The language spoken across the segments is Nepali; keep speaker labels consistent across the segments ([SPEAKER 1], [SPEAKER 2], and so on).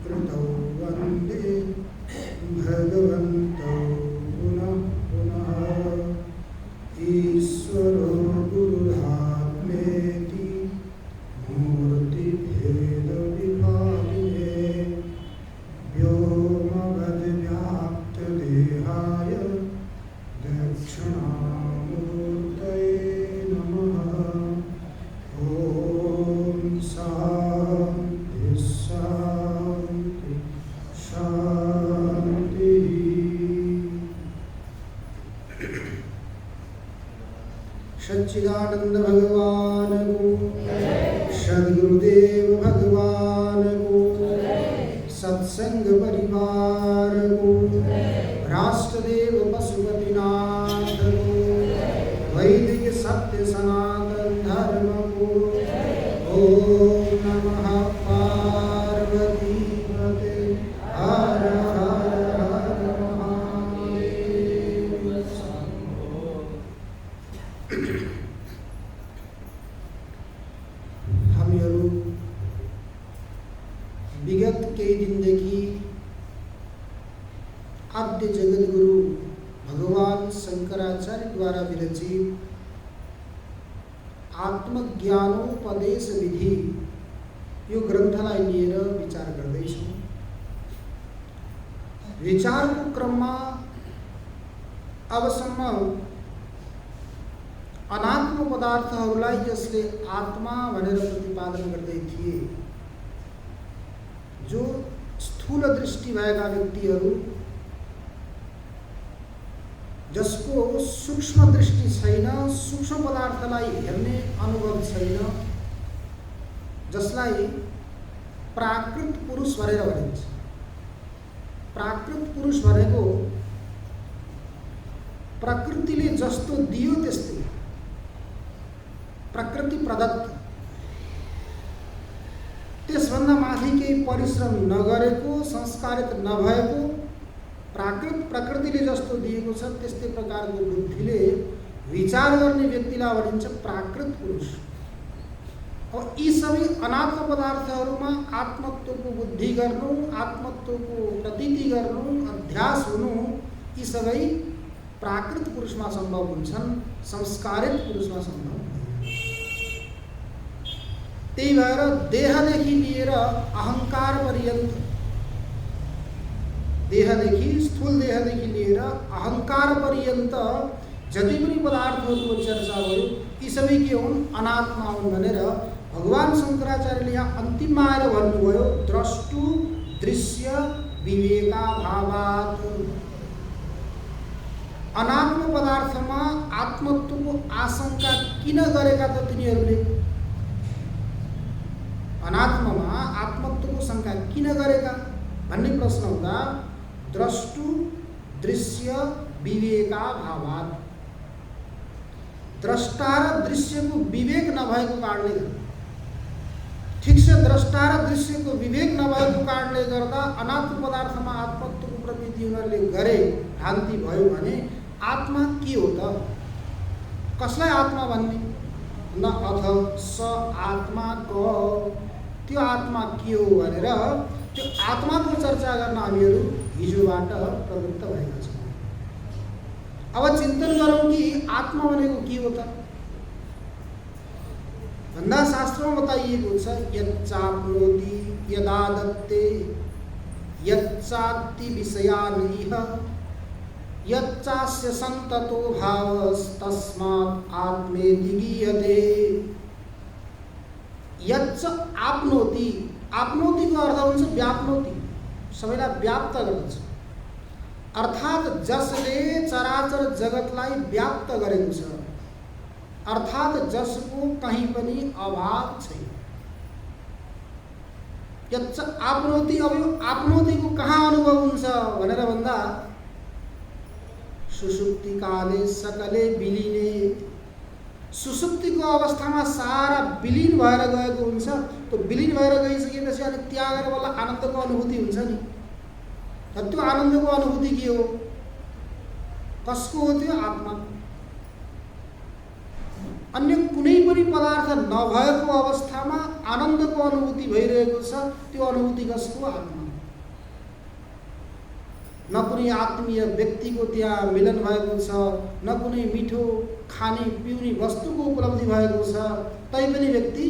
[SPEAKER 1] कृतौ वन्दे भगवन्तौ पुनः पुनः। ईश्वरो गुरुरात्मेति मूर्तिभेदविभागिने व्योमवद्व्याप्तदेहाय दक्षिणामूर्तये नमः। ॐ शान्ति शान्ति शान्तिः। सच्चिदानंद भगवान को, सद्गुरुदेव भगवान को, सत्संग परिवार को, राष्ट्रदेव पशुपतिनाथ को, वैदिक सत्य सनातन धर्म को। ओम नमः पार्वती पते हर हर हर महादेव। हामीहरू विगत केही दिनदेखि आद्य जगद्गुरु भगवान शंकराचार्यद्वारा विरचित आत्मज्ञानोपदेश विधि यो ग्रन्थलाई लिएर विचार गर्दैछौँ। विचारको क्रममा अबसम्म अनात्म पदार्थहरूलाई जसले आत्मा भनेर प्रतिपादन गर्दै थिए, जो स्थूल दृष्टि भएका व्यक्तिहरू, जसको सूक्ष्म दृष्टि छैन, सूक्ष्म पदार्थलाई हेर्ने अनुभव छैन, जसलाई प्राकृत पुरुष भनेर भनिन्छ। प्राकृत पुरुष भनेको प्रकृतिले जस्तो दियो त्यस्तै, प्रकृति प्रदत्त, त्यसभन्दा माथि केही परिश्रम नगरेको, संस्कारित नभएको, प्रकृतिले जस्तो दिएको छ त्यस्तै प्रकारको बुद्धिले विचार गर्ने व्यक्तिलाई भनिन्छ प्राकृत पुरुष। अब यी सबै अनात्म पदार्थहरूमा आत्मत्वको बुद्धि गर्नु, आत्मत्वको प्रतीति गर्नु, अध्यास हुनु, यी सबै प्राकृत पुरुषमा सम्भव हुन्छन्, संस्कारित पुरुषमा सम्भव हुँदैन। त्यही भएर देहदेखि लिएर अहङ्कार पर्यन्त, देहदेखि स्थूल देहदेखि लिएर अहङ्कार पर्यन्त जति पनि पदार्थहरूको चर्चा भयो, यी सबै के हुन्? अनात्मा हुन् भनेर भगवान शंकराचार्यले यहाँ अन्तिममा आएर भन्नुभयो, द्रष्टु दृश्य विवेकाभावात्। अनात्म पदार्थमा आत्मत्वको आशंका किन गरेका त तिनीहरूले? अनात्ममा आत्मत्वको शंका किन गरेका भन्ने प्रश्न हुँदा द्रष्टु दृश्य विवेकाभावात्, द्रष्टा र दृश्यको विवेक नभएको कारणले गर्दा, ठिक से द्रष्टा र दृश्यको विवेक नभएको कारणले गर्दा अनात्म पदार्थमा आत्मत्वको प्रतीति उनीहरूले गरे, भ्रान्ति भयो भने आत्मा के हो त? कसलाई आत्मा भन्ने? न अथ स आत्मा क, त्यो आत्मा के हो भनेर त्यो आत्माको चर्चा गर्न हामीहरू हिजोबाट प्रवृत्त भएका छौँ। अब चिन्तन गरौँ कि आत्मा भनेको के हो त भन्दा शास्त्रमा बताइएको छ, यच्चाप्नोति यदादत्ते यच्चात्ति विषयानिह यच्चास्य संततो भावस्तस्मात् आत्मेति गीयते। यच्च आप्नोति, आप्नोतिको अर्थ हुन्छ व्याप्नोति, सबैलाई व्याप्त गर्दछ। अर्थात् जसले चराचर जगतलाई व्याप्त गरेको छ, अर्थात् जसको कहीं पनि अभाव छैन। यच्च आप्नोति, अब यो आप्नोतिको कहाँ अनुभव हुन्छ भनेर भन्दा सुषुप्ति काले सकले विलीने, सुषुप्तिको अवस्थामा सारा विलीन भएर गएको हुन्छ। त्यो विलीन भएर गइसकेपछि अनि त्यागेर बल्ल आनन्दको अनुभूति हुन्छ नि। त्यो आनन्दको अनुभूति के हो? कसको हो त्यो? आत्मा। अन्य कुनै पनि पदार्थ नभएको अवस्थामा आनन्दको अनुभूति भइरहेको छ, त्यो अनुभूति कसको? आत्मा। न कुनै आत्मीय व्यक्तिको त्यहाँ मिलन भएको छ, न कुनै मिठो खाने पिउने वस्तुको उपलब्धि भएको छ, तैपनि व्यक्ति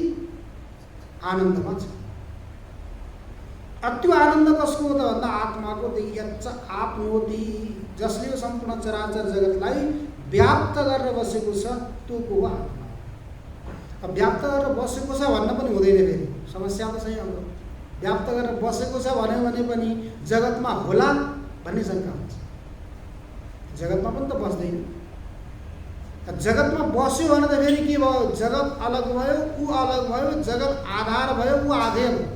[SPEAKER 1] आनन्दमा छ। त्यो आनन्द कसको हो त भन्दा आत्माको। यच्च आप्नोति, जसले यो सम्पूर्ण चराचर जगतलाई व्याप्त गरेर बसेको छ, त्यो को हो? आत्मा। अब व्याप्त गरेर बसेको छ भन्न पनि हुँदैन, फेरि समस्या त छैन। हाम्रो व्याप्त गरेर बसेको छ भन्यो भने पनि जगतमा होला भन्ने शङ्का हुन्छ। जगतमा पनि त बस्दैन। जगतमा बस्यो भने त फेरि के भयो? जगत अलग भयो, ऊ अलग भयो, जगत आधार भयो, ऊ आधे भयो।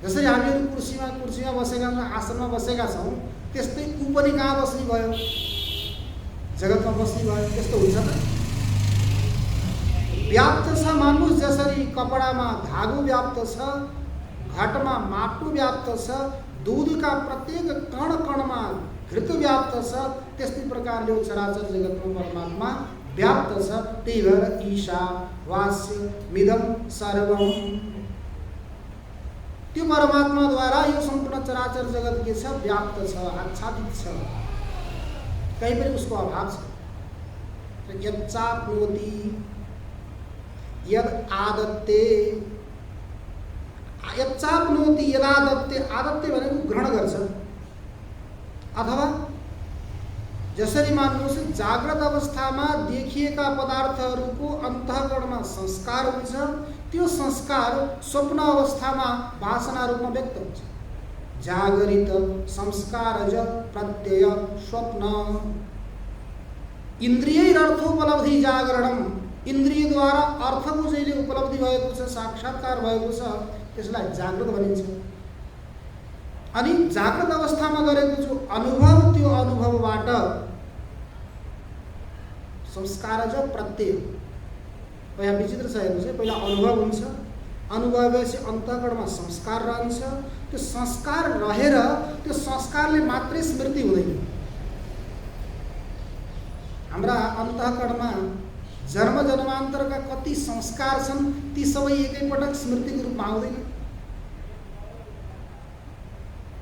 [SPEAKER 1] जसरी हामीहरू कुर्सीमा बसेका छौँ, आसनमा बसेका छौँ, त्यस्तै ऊ पनि कहाँ बस्ने भयो? जगतमा बस्ने भयो। त्यस्तो हुन्छ त? व्याप्त छ मानुस, जसरी कपडामा धागो व्याप्त छ, घटमा माटो व्याप्त छ, दूधका प्रत्येक कण कणमा घृत व्याप्त छ, त्यस्तै प्रकारले चराचर जगतमा परमात्मा व्याप्त छ। त्यही भएर ईशा वास्य मिदम सर्वम, त्यो परमात्माद्वारा यो सम्पूर्ण चराचर जगत के छ? व्याप्त छ, आच्छादित छ, कहीँ पनि उसको अभाव छ। यच्चाप्नोति यद आदत्ते, यच्चाप्नोति यदादत्ते, आदत्ते भनेको ग्रहण गर्छ। अथवा जसरी मान्नुहोस्, जाग्रत अवस्थामा देखिएका पदार्थहरूको अन्तःकरणमा संस्कार हुन्छ, त्यो संस्कार स्वप्न अवस्थामा वासना रूपमा व्यक्त हुन्छ। जागरित संस्कारज प्रत्यय स्वप्न, इन्द्रियैरर्थोपलब्धि जागरणम, इन्द्रियद्वारा अर्थको जहिले उपलब्धि भएको छ, साक्षात्कार भएको छ, त्यसलाई जागृत भनिन्छ। अनि जागृत अवस्थामा गरेको जो अनुभव, त्यो अनुभवबाट संस्कारज प्रत्यय, यहाँ विचित्र छ हेर्नुहोस् है। पहिला अनुभव हुन्छ, अनुभव भएपछि अन्तःकरणमा संस्कार रहन्छ, त्यो संस्कार रहेर त्यो संस्कारले मात्रै स्मृति हुँदैन। हाम्रा अन्तःकरणमा जन्म जन्मान्तरका कति संस्कार छन्, ती सबै एकैपटक स्मृतिको रूपमा आउँदैन।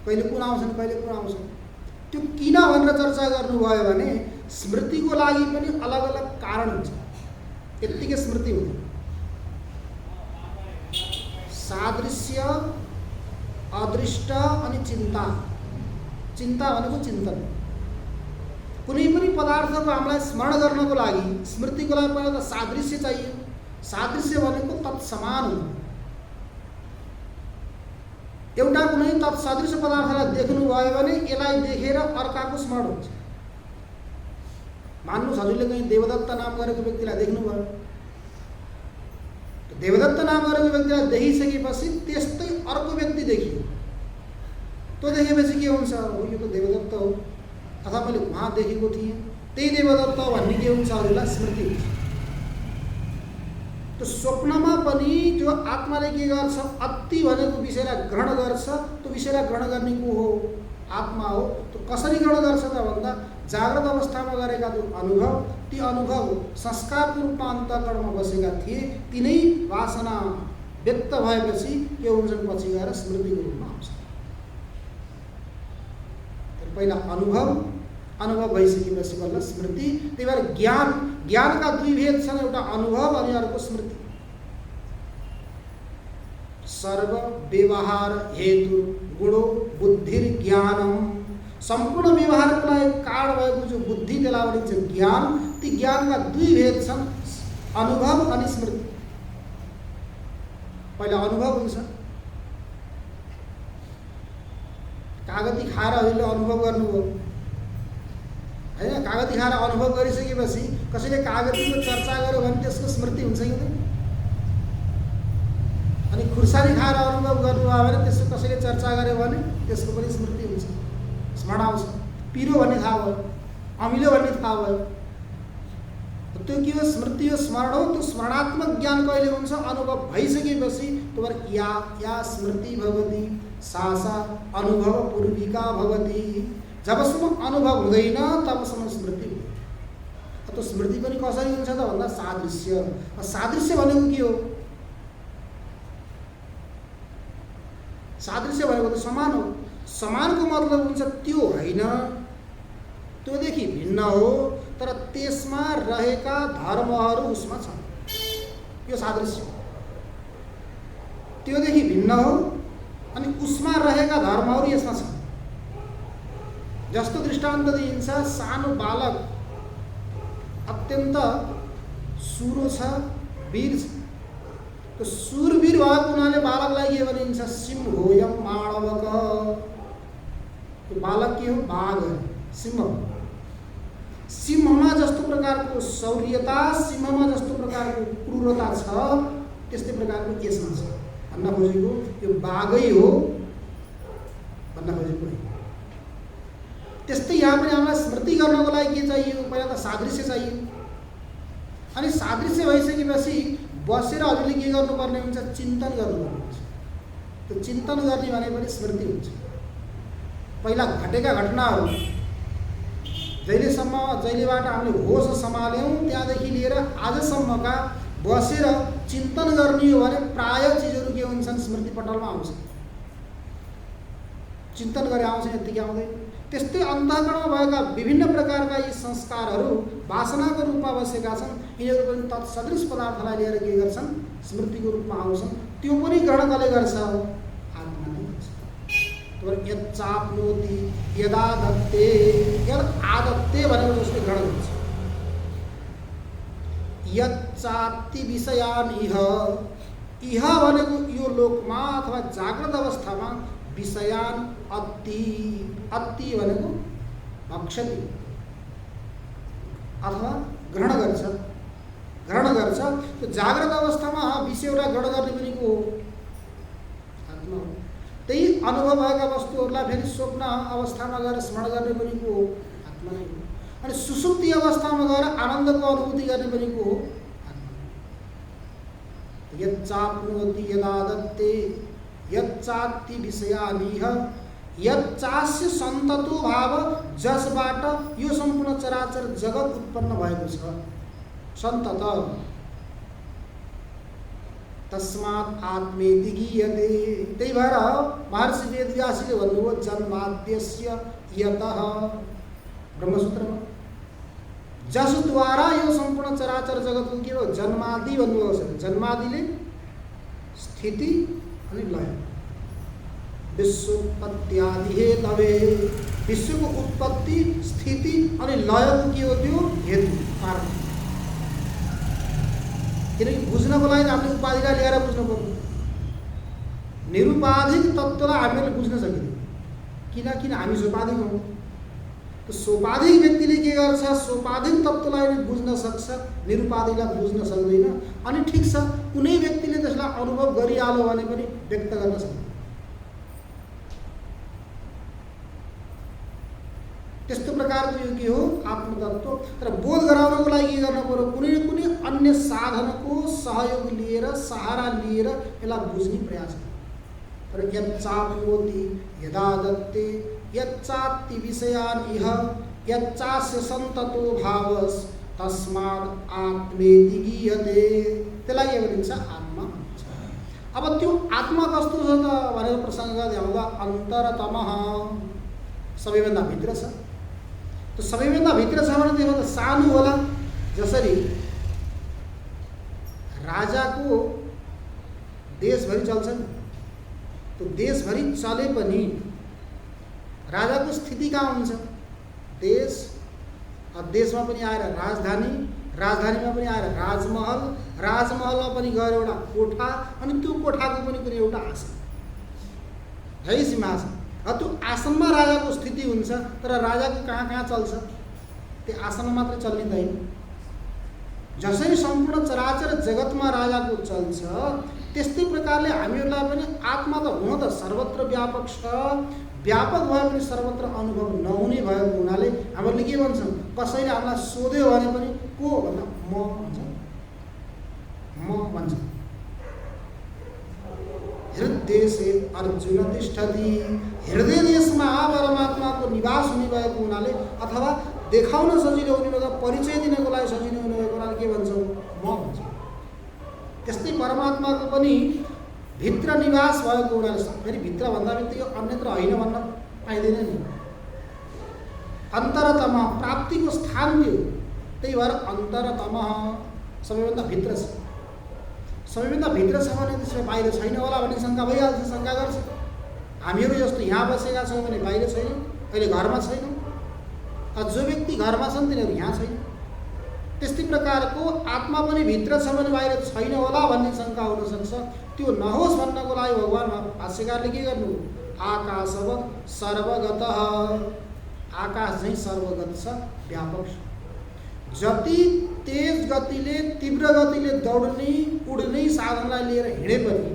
[SPEAKER 1] कहिले कुन आउँछन्, कहिले कुन आउँछन्। त्यो किन भनेर चर्चा गर्नुभयो भने स्मृतिको लागि पनि अलग अलग कारण हुन्छ, यत्तिकै स्मृति हुँदैन। सादृश्य, अदृष्ट अनि चिन्ता। चिन्ता भनेको चिन्तन। कुनै पनि पदार्थको हामीलाई स्मरण गर्नको लागि, स्मृतिको लागि पहिला त सादृश्य चाहियो। सादृश्य भनेको तत्समान हो। एउटा कुनै तत्सदृश पदार्थलाई देख्नुभयो भने यसलाई देखेर अर्काको स्मरण हुन्छ। मान्नुहोस्, हजुरले कहीँ देवदत्त नाम गरेको व्यक्तिलाई देख्नुभयो, देवदत्त नाम गरेको व्यक्तिलाई देखिसकेपछि त्यस्तै अर्को व्यक्ति देखियो, त्यो देखेपछि के हुन्छ? हो, यो त देवदत्त हो, अथवा मैले उहाँ देखेको थिएँ, त्यही देवदत्त हो भन्ने के हुन्छ? हजुरलाई स्मृति हुन्छ। त्यो स्वप्नमा पनि जो आत्माले के गर्छ? अति भनेको विषयलाई ग्रहण गर्छ। त्यो विषयलाई ग्रहण गर्ने को हो? आत्मा हो। त्यो कसरी ग्रहण गर्छ त भन्दा जाग्रत अवस्थामा गरेका जो अनुभव, ती अनुभव संस्कारको रूपमा अन्तःकरणमा बसेका थिए, तिनै वासना व्यक्त भएपछि के हुन्छन्? पछि गएर स्मृतिको रूपमा आउँछ। पहिला अनुभव भइसकेपछि बल्ल स्मृति। त्यही भएर ज्ञानका दुई भेद छन्, एउटा अनुभव अनि अर्को स्मृति। सर्व व्यवहार हेतु गुणो बुद्धिर ज्ञानम, सम्पूर्ण व्यवहारको लागि कारण भएको जो बुद्धि, त्यसलाई भनिन्छ ज्ञान। ती ज्ञानका दुई भेद छन्, अनुभव अनि स्मृति। पहिला अनुभव हुन्छ। कागती खाएर अहिले अनुभव गर्नुभयो होइन? कागती खाएर अनुभव गरिसकेपछि कसैले कागतीको चर्चा गर्यो भने त्यसको स्मृति हुन्छ कि हुँदैन? अनि खुर्सानी खाएर अनुभव गर्नुभयो भने त्यसको कसैले चर्चा गर्यो भने त्यसको पनि स्मृति हुन्छ, स्मरण आउँछ। पिरो भन्ने थाहा भयो, अमिलो भन्ने थाहा भयो, त्यो के हो? स्मृति हो, स्मरण हो। त्यो स्मरणात्मक ज्ञान कहिले हुन्छ? अनुभव भइसकेपछि। त्यो भएर या स्मृति भवति सा अनुभव पूर्विका भवति। जबसम्म अनुभव हुँदैन तबसम्म स्मृति हुँदैन। त स्मृति पनि कसरी हुन्छ त भन्दा सादृश्य। सादृश्य भनेको के हो? सादृश्य भनेको त समान हो। समानको मतलब हुन्छ त्यो होइन, त्योदेखि भिन्न हो, तर त्यसमा रहेका धर्महरू उसमा छन्, यो सादृश्य। त्योदेखि भिन्न हो अनि उसमा रहेका धर्महरू यसमा छन्। जस्तो दृष्टान्त दिइन्छ, सानो बालक अत्यन्त सुरो छ, वीर छ। तो सुरवीर भएको हुनाले बालकलाई के भनिन्छ? सिंहोयम माणवक। त्यो बालक के हो? बाघ है, सिंह। सिंहमा जस्तो प्रकारको शौर्यता, सिंहमा जस्तो प्रकारको क्रूरता छ, त्यस्तै प्रकारको यसमा छ। भन्न खोजेको यो बाघै हो भन्न खोजेको होइन। त्यस्तै यहाँ पनि हामीलाई स्मृति गर्नको लागि के चाहियो? पहिला त सादृश्य चाहियो। अनि सादृश्य भइसकेपछि बसेर हामीले के गर्नुपर्ने हुन्छ? चिन्तन गर्नुपर्ने हुन्छ। त्यो चिन्तन गर्ने भने पनि स्मृति हुन्छ। पहिला घटेका घटनाहरू जहिलेबाट हामीले होस सम्हाल्यौँ त्यहाँदेखि लिएर आजसम्मका बसेर चिन्तन गर्ने हो भने प्राय चिजहरू के हुन्छन्? स्मृति पटलमा आउँछ। चिन्तन गरे आउँछ, यतिकै आउँदैन। त्यस्तै अन्तःकरणमा भएका विभिन्न प्रकारका यी संस्कारहरू वासनाको रूपमा बसेका छन्। यिनीहरू पनि तत्सदृश पदार्थलाई लिएर के गर्छन्? स्मृतिको रूपमा आउँछन्। त्यो पनि ग्रहण कसले गर्छ? आत्माले गर्छ। यच्चाप्नोति यदादत्ते, यद आदत्ते भनेको जसले ग्रहण गर्छ। यच्चाति विषयान इह, इह भनेको यो लोकमा अथवा जाग्रत अवस्थामा विषयान अति, अति भनेको भक्षति अथवा ग्रहण गर्छ। ग्रहण गर्छ। त्यो जाग्रत अवस्थामा विषयलाई ग्रहण गर्ने पनि को हो? आत्मा हो। त्यही अनुभव भएका वस्तुहरूलाई फेरि स्वप्न अवस्थामा गएर स्मरण गर्ने पनि को हो? आत्मा नै हो। अनि सुसुप्ति अवस्थामा गएर आनन्दको अनुभूति गर्ने पनि को हो? आत्मा। यच्चाप्नोति यदादत्ते यच्चाति विषयानिह यच्चास्य सन्ततो भाव, जसबाट यो सम्पूर्ण चराचर जगत उत्पन्न भएको छ। सन्तत तस्मात् आत्मेति गीयते। त्यही भएर महर्षि वेदव्यासले भन्नुभयो जन्माद्यस्य यतः, ब्रह्मसूत्रमा जसद्वारा यो सम्पूर्ण चराचर जगतको के हो? जन्मादि भन्नुभएको छ। जन्मादिले स्थिति अनि लय, विश्वोत्पत्त्यादि हेतवे। विश्वको उत्पत्ति, स्थिति अनि लयको के हो? त्यो हेतु, कारण। किनकि बुझ्नको लागि हामीले उपाधिलाई लिएर बुझ्नु पर्यो। निरुपाधिक तत्त्वलाई हामीले बुझ्न सकिँदैन, किनकि हामी सोपाधिक हौँ। तो सोपाधिक व्यक्तिले के गर्छ? सोपाधिक तत्त्वलाई बुझ्न सक्छ, निरुपाधिकलाई बुझ्न सक्दैन। अनि ठिक छ, कुनै व्यक्तिले त्यसलाई अनुभव गरिहाल्यो भने पनि व्यक्त गर्न सक्दैन। त्यस्तो प्रकारको यो के हो? आत्मतत्व। तर बोध गराउनको लागि के गर्नु पर्यो? कुनै न कुनै अन्य साधनको सहयोग लिएर, सहारा लिएर यसलाई बुझ्ने प्रयास गर्नु। तर यच्चाप्नोति यदादत्ते यच्चाति विषयान इह यच्चास्य सन्ततो भावस् तस्मात् आत्मेति गीयते। त्यसलाई के भनिन्छ? आत्मा भनिन्छ। अब त्यो आत्मा कस्तो छ त भनेर प्रसङ्ग गर्दै आउँदा अन्तरतमः, सबैभन्दा भित्र छ। तो सबैभन्दा भित्र छ भने त्यो सानो होला। जसरी राजाको देशभरि चल्छ नि, तो देशभरि चले पनि राजाको स्थिति कहाँ हुन्छ? देश, देशमा पनि आएर राजधानी, राजधानीमा पनि आएर राजमहल, राजमहलमा पनि गएर एउटा कोठा, अनि त्यो कोठाको पनि कुनै एउटा आसन है, सिंहासन। त्यो आसनमा राजाको स्थिति हुन्छ। तर राजाको कहाँ कहाँ चल्छ? त्यो आसनमा मात्र चल्ने त होइन। जसरी सम्पूर्ण चराचर जगतमा राजाको चल्छ, त्यस्तै प्रकारले हामीहरूलाई पनि आत्मा त हुन त सर्वत्र व्यापक छ। व्यापक भए पनि सर्वत्र अनुभव नहुने भएको हुनाले हामीले के भन्छौँ? कसैले हामीलाई सोध्यो भने पनि को भन्दा म भन्छ, म भन्छ। हृदय से अर्जुन तिष्ठति, हृदय देशमा परमात्माको निवास हुने भएको हुनाले, अथवा देखाउन सजिलो हुने बेला परिचय दिनको लागि सजिलो हुने भएको हुनाले के भन्छौँ म भन्छौँ। त्यस्तै परमात्माको पनि भित्र निवास भएको हुनाले फेरि भित्र भन्दा बित्तिकै अन्यत्र होइन भन्न पाइँदैन नि। अन्तरतम प्राप्तिको स्थान त्यो, त्यही भएर अन्तरतम सबैभन्दा भित्र छ। सबैभन्दा भित्र छ भने त्यसमा बाहिर छैन होला भन्ने शङ्का भइहाल्छ, शङ्का गर्छ। हामीहरू जस्तो यहाँ बसेका छौँ भने बाहिर छैन, अहिले घरमा छैनौँ, जो व्यक्ति घरमा छन् तिनीहरू यहाँ छैन। त्यस्तै प्रकारको आत्मा पनि भित्र छ भने बाहिर छैन होला भन्ने शङ्का हुनसक्छ। त्यो नहोस् भन्नको लागि भगवान् भाष्यकारले के गर्नु, आकाशवत् सर्वगतः, आकाश चाहिँ सर्वगत छ, व्यापक छ। जति तेज गतिले तीव्र गतिले दौड्ने उड्ने साधनलाई लिएर हिँडे पनि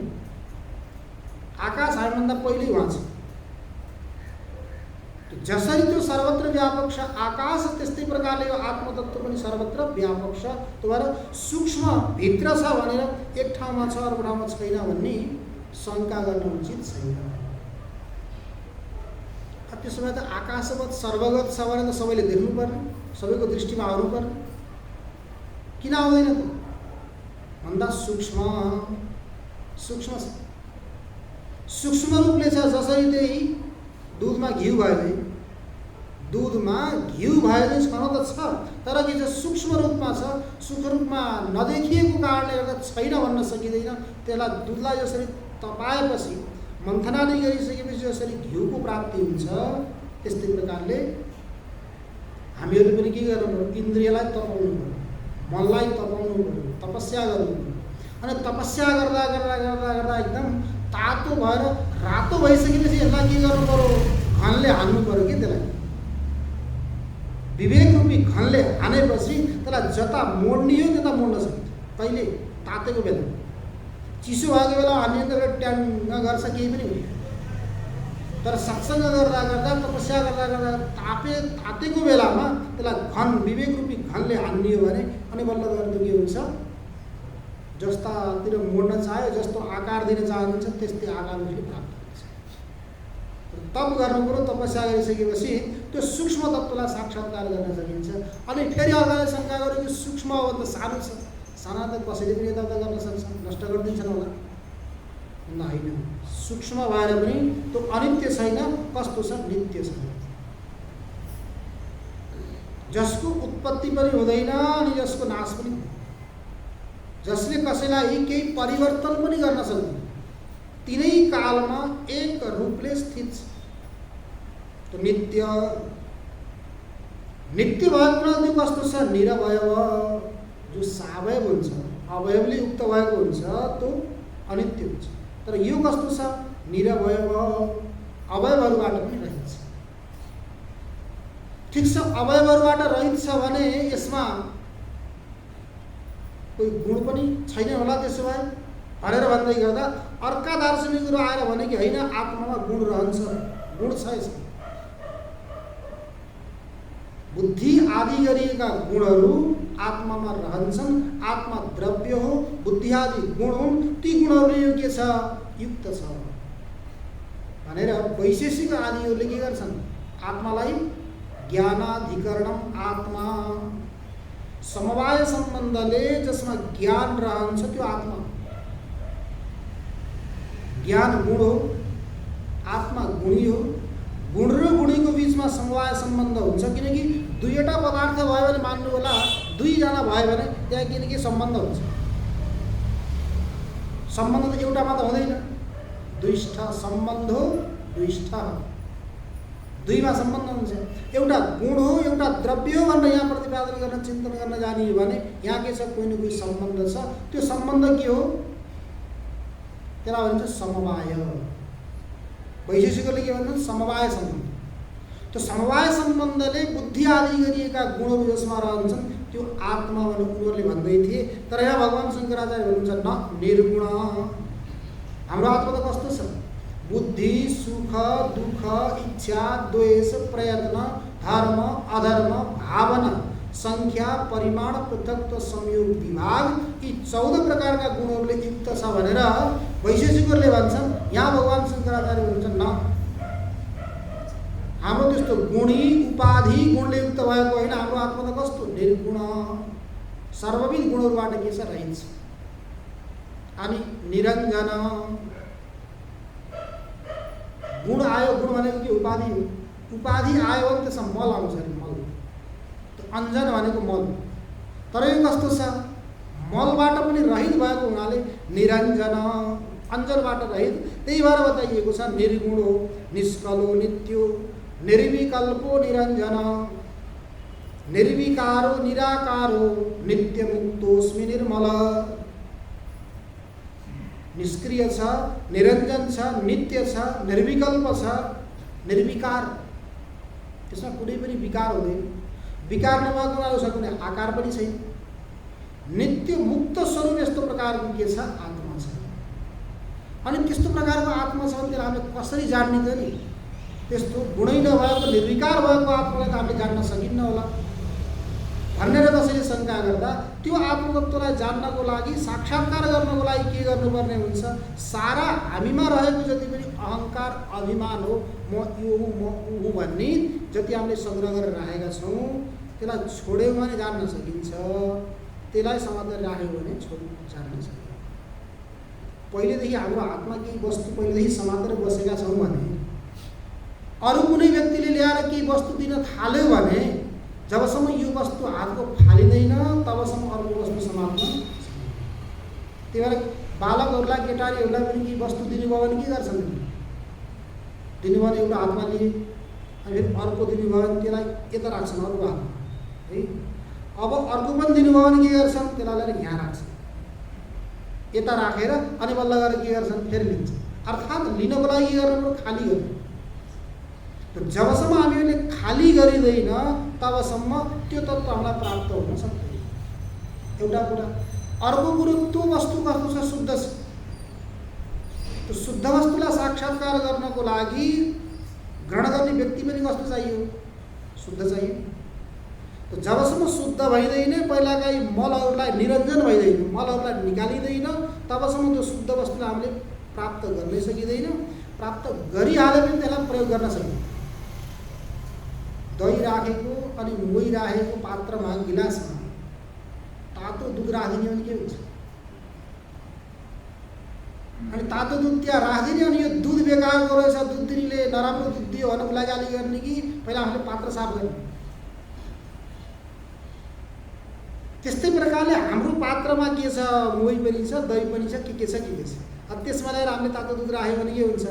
[SPEAKER 1] आकाश हामीभन्दा पहिल्यै उहाँ छ। जसरी त्यो सर्वत्र व्यापक छ आकाश, त्यस्तै प्रकारले यो आत्मतत्त्व पनि सर्वत्र व्यापक छ। त्यो भएर सूक्ष्म भित्र छ भनेर एक ठाउँमा छ अर्को ठाउँमा छैन भन्ने शङ्का गर्न उचित छैन। त्यसो भए त आकाशवत् सर्वगत छ भने त सबैले देख्नुपर्ने, सबैको दृष्टिमा आउनुपर्ने, किन आउँदैन त भन्दा सूक्ष्म सूक्ष्म छ। सूक्ष्म रूपले छ, जसरी त्यही दुधमा घिउ भयो, दुधमा घिउ भयो भने छन त छ, तर के छ सूक्ष्म रूपमा छ। सूक्ष्म रूपमा नदेखिएको कारणले गर्दा छैन भन्न सकिँदैन। त्यसलाई दुधलाई जसरी तपाएपछि मन्थनादि गरिसकेपछि जसरी घिउको प्राप्ति हुन्छ, त्यस्तै प्रकारले हामीहरू पनि के गर्नु पर्यो, इन्द्रियलाई तपाउनु पर्यो, मनलाई तपाउनु पर्यो, तपस्या गर्नु पर्यो। अनि तपस्या गर्दा गर्दा गर्दा गर्दा एकदम तातो भएर रातो भइसकेपछि यसलाई के गर्नु पर्यो, घनले हान्नु पर्यो कि त्यसलाई विवेक रूपी घनले हानेपछि त्यसलाई जता मोड्ने हो त्यता मोड्न सकिन्छ। कहिले तातेको बेला, चिसो भएको बेला हानिन्छ ट्याङ्ग गर्छ, केही पनि हुँदैन। तर सत्सङ्ग गर्दा गर्दा तपस्या गर्दा गर्दा तातेको बेलामा त्यसलाई घन विवेक रूपी घनले हान्ने हो भने अनि बल्ल गर्दा के हुन्छ, जस्तातिर मोड्न चाह्यो, जस्तो आकार दिन चाहनुहुन्छ त्यस्तै आकार उसले प्राप्त हुन्छ। तप गर्नु पर्यो, तपस्या गरिसकेपछि त्यो सूक्ष्म तत्त्वलाई साक्षात्कार गर्न सकिन्छ। अनि फेरि अर्काले शङ्का गर्यो कि सूक्ष्म हो त सानो छ, साना त कसैले पनि यता गर्न सक्छ, नष्ट गरिदिन्छन् होला भन्दा होइन। सूक्ष्म भएर पनि त्यो अनित्य छैन, कस्तो छ, नित्य छ। जसको उत्पत्ति पनि हुँदैन अनि जसको नाश पनि हुँदैन, जसले कसैलाई केही परिवर्तन पनि गर्न सक्दैन, तिनै कालमा एक रूपले स्थित छ। त्यो नित्य नित्य भएको हुनाले त्यो कस्तो छ, निरवयव, जो सावयव हुन्छ, अवयवले युक्त भएको हुन्छ त्यो अनित्य हुन्छ। तर यो कस्तो छ, निरवयव, अवयवहरूबाट पनि रहित छ। ठिक छ, अवयवहरूबाट रहित छ भने यसमा कोही गुण पनि छैन होला। त्यसो भए भनेर भन्दै गर्दा अर्का दार्शनिकहरू आएर भने कि होइन, आत्मामा गुण रहन्छ, गुण छ यसमा। बुद्धि आदि गरिएका गुणहरू आत्मामा रहन्छन्, आत्मा द्रव्य हो, बुद्धि आदि गुण हुन्, ती गुणहरूले यो के छ, युक्त छ भनेर वैशेषिक आदिहरूले के गर्छन्, आत्मालाई ज्ञानाधिकरणम आत्मा, समवाय सम्बन्धले जसमा ज्ञान रहन्छ त्यो आत्मा, ज्ञान गुण हो, आत्मा गुणी हो। गुण र गुणीको बिचमा समवाय सम्बन्ध हुन्छ, किनकि दुईवटा पदार्थ भयो भने मान्नु होला दुईजना भयो भने त्यहाँ किनकि सम्बन्ध हुन्छ। सम्बन्ध त एउटा मात्र हुँदैन, दुईष्ठ सम्बन्ध हो, दुईष्ठ दुईमा सम्बन्ध हुन्छ। एउटा गुण हो, एउटा द्रव्य हो भनेर यहाँ प्रतिपादन गर्न चिन्तन गर्न जाने हो भने यहाँ के छ, कोही न कोही सम्बन्ध छ। त्यो सम्बन्ध के हो, त्यसलाई भनिन्छ समवाय। वैशेषिकले के भन्छन्, समवाय सम्बन्ध। त्यो समवाय सम्बन्धले बुद्धि आदि गरिएका गुणहरू जसमा रहन्छन् त्यो आत्मा भनेर उनीहरूले भन्दै थिए। तर यहाँ भगवान् शङ्कराचार्य भन्नुहुन्छ न, निर्गुण। हाम्रो आत्मा त कस्तो छ, बुद्धि, सुख, दुःख, इच्छा, द्वेष, प्रयत्न, धर्म, अधर्म, भावना, संख्या, परिमाण, पृथक्त्व, संयोग, विभाग, यी 14 प्रकारका गुणहरूले युक्त छ भनेर वैशेषिकहरूले भन्छन्। यहाँ भगवान् शङ्कराचार्य भन्छन् न, हाम्रो त्यस्तो यस्तो गुणी उपाधि गुणले युक्त भएको होइन। हाम्रो आत्मा त कस्तो निर्गुण, सर्वविध गुणहरूबाट के छ रहित छ। अनि निरञ्जन, गुण आयो, गुण भनेको के उपाधि हो। उपाधि आयो भने त्यसमा मल आउँछ नि, मल। अञ्जन भनेको मल, तर यो कस्तो छ मलबाट पनि रहित भएको हुनाले निरञ्जन, अञ्जनबाट रहित। त्यही भएर बताइएको छ निर्गुणो निष्कलो नित्यो निर्विकल्पो निरञ्जन निर्विकारो निराकारो नित्य मुक्तोस्मि निर्मल। निष्क्रिय छ, निरञ्जन छ, नित्य छ, निर्विकल्प छ, निर्विकार, त्यसमा कुनै पनि विकार हुँदैन। विकार नभएको हुनाले उसमा कुनै आकार पनि छैन। नित्य मुक्त स्वरूप यस्तो प्रकारको के छ आत्मा छ। अनि त्यस्तो प्रकारको आत्मा छ भने त्यसलाई हामीले कसरी जान्ने त नि? त्यस्तो गुणै नभएको निर्विकार भएको आत्मालाई त हामीले जान्न सकिन्न होला भनेर कसैले शङ्का गर्दा त्यो आत्मतत्त्वलाई जान्नको लागि, साक्षात्कार गर्नको लागि के गर्नुपर्ने हुन्छ? सारा हामीमा रहेको जति पनि अहङ्कार अभिमान हो, म यो हुँ म ऊ हुँ भन्ने जति हामीले सङ्ग्रह गरेर राखेका छौँ त्यसलाई छोड्यौँ भने जान्न सकिन्छ। त्यसलाई समातेर राख्यो भने जान्न सकिन्छ। पहिलेदेखि हाम्रो हातमा केही वस्तु पहिलेदेखि समातेर बसेका छौँ भने अरू कुनै व्यक्तिले ल्याएर केही वस्तु दिन थाल्यो भने जबसम्म यो वस्तु हातको फालिँदैन तबसम्म अर्को वस्तु समात्न सक्दैन। त्यही भएर बालकहरूलाई केटारीहरूलाई पनि केही वस्तु दिनुभयो भने के गर्छन्? दिनुभयो भने एउटा हातमा लिए अनि फेरि अर्को दिनुभयो भने त्यसलाई यता राख्छन् अर्को हातमा है। अब अर्को पनि दिनुभयो भने के गर्छन्? त्यसलाई लिएर यहाँ राख्छन्, यता राखेर अनि बल्ल गरेर के गर्छन्? फेरि लिन्छ। अर्थात् लिनको लागि के गर्नु? खाली गर्नु। जबसम्म हामीले खाली गरिँदैन तबसम्म त्यो तत्त्व हामीलाई प्राप्त हुन सक्दैन। एउटा कुरा। अर्को कुरो, त्यो वस्तु कस्तो छ? शुद्ध छ। त्यो शुद्ध वस्तुलाई साक्षात्कार गर्नको लागि ग्रहण गर्ने व्यक्ति पनि कस्तो चाहियो? शुद्ध चाहियो। त जबसम्म शुद्ध भइँदैन, पहिलाका यी मलहरूलाई निरञ्जन भइँदैन, मलहरूलाई निकालिँदैन, तबसम्म त्यो शुद्ध वस्तुलाई हामीले प्राप्त गर्नै सकिँदैन। प्राप्त गरिहाले पनि त्यसलाई प्रयोग गर्न सकिँदैन। दही राखेको अनि मोही राखेको पात्रमा, गिलासमा तातो दुध राखिदिने भने के हुन्छ? अनि तातो दुध त्यहाँ राखिदिने अनि यो दुध बेकारको रहेछ, दुध दिनेले नराम्रो दुध दियो भने उसलाई गाली गर्ने कि पहिला हामीले पात्र साफ गर्ने? त्यस्तै प्रकारले हाम्रो पात्रमा के छ? मोही पनि छ, दही पनि छ, के छ के छ। अब त्यसमा ल्याएर हामीले तातो दुध राख्यो भने के हुन्छ?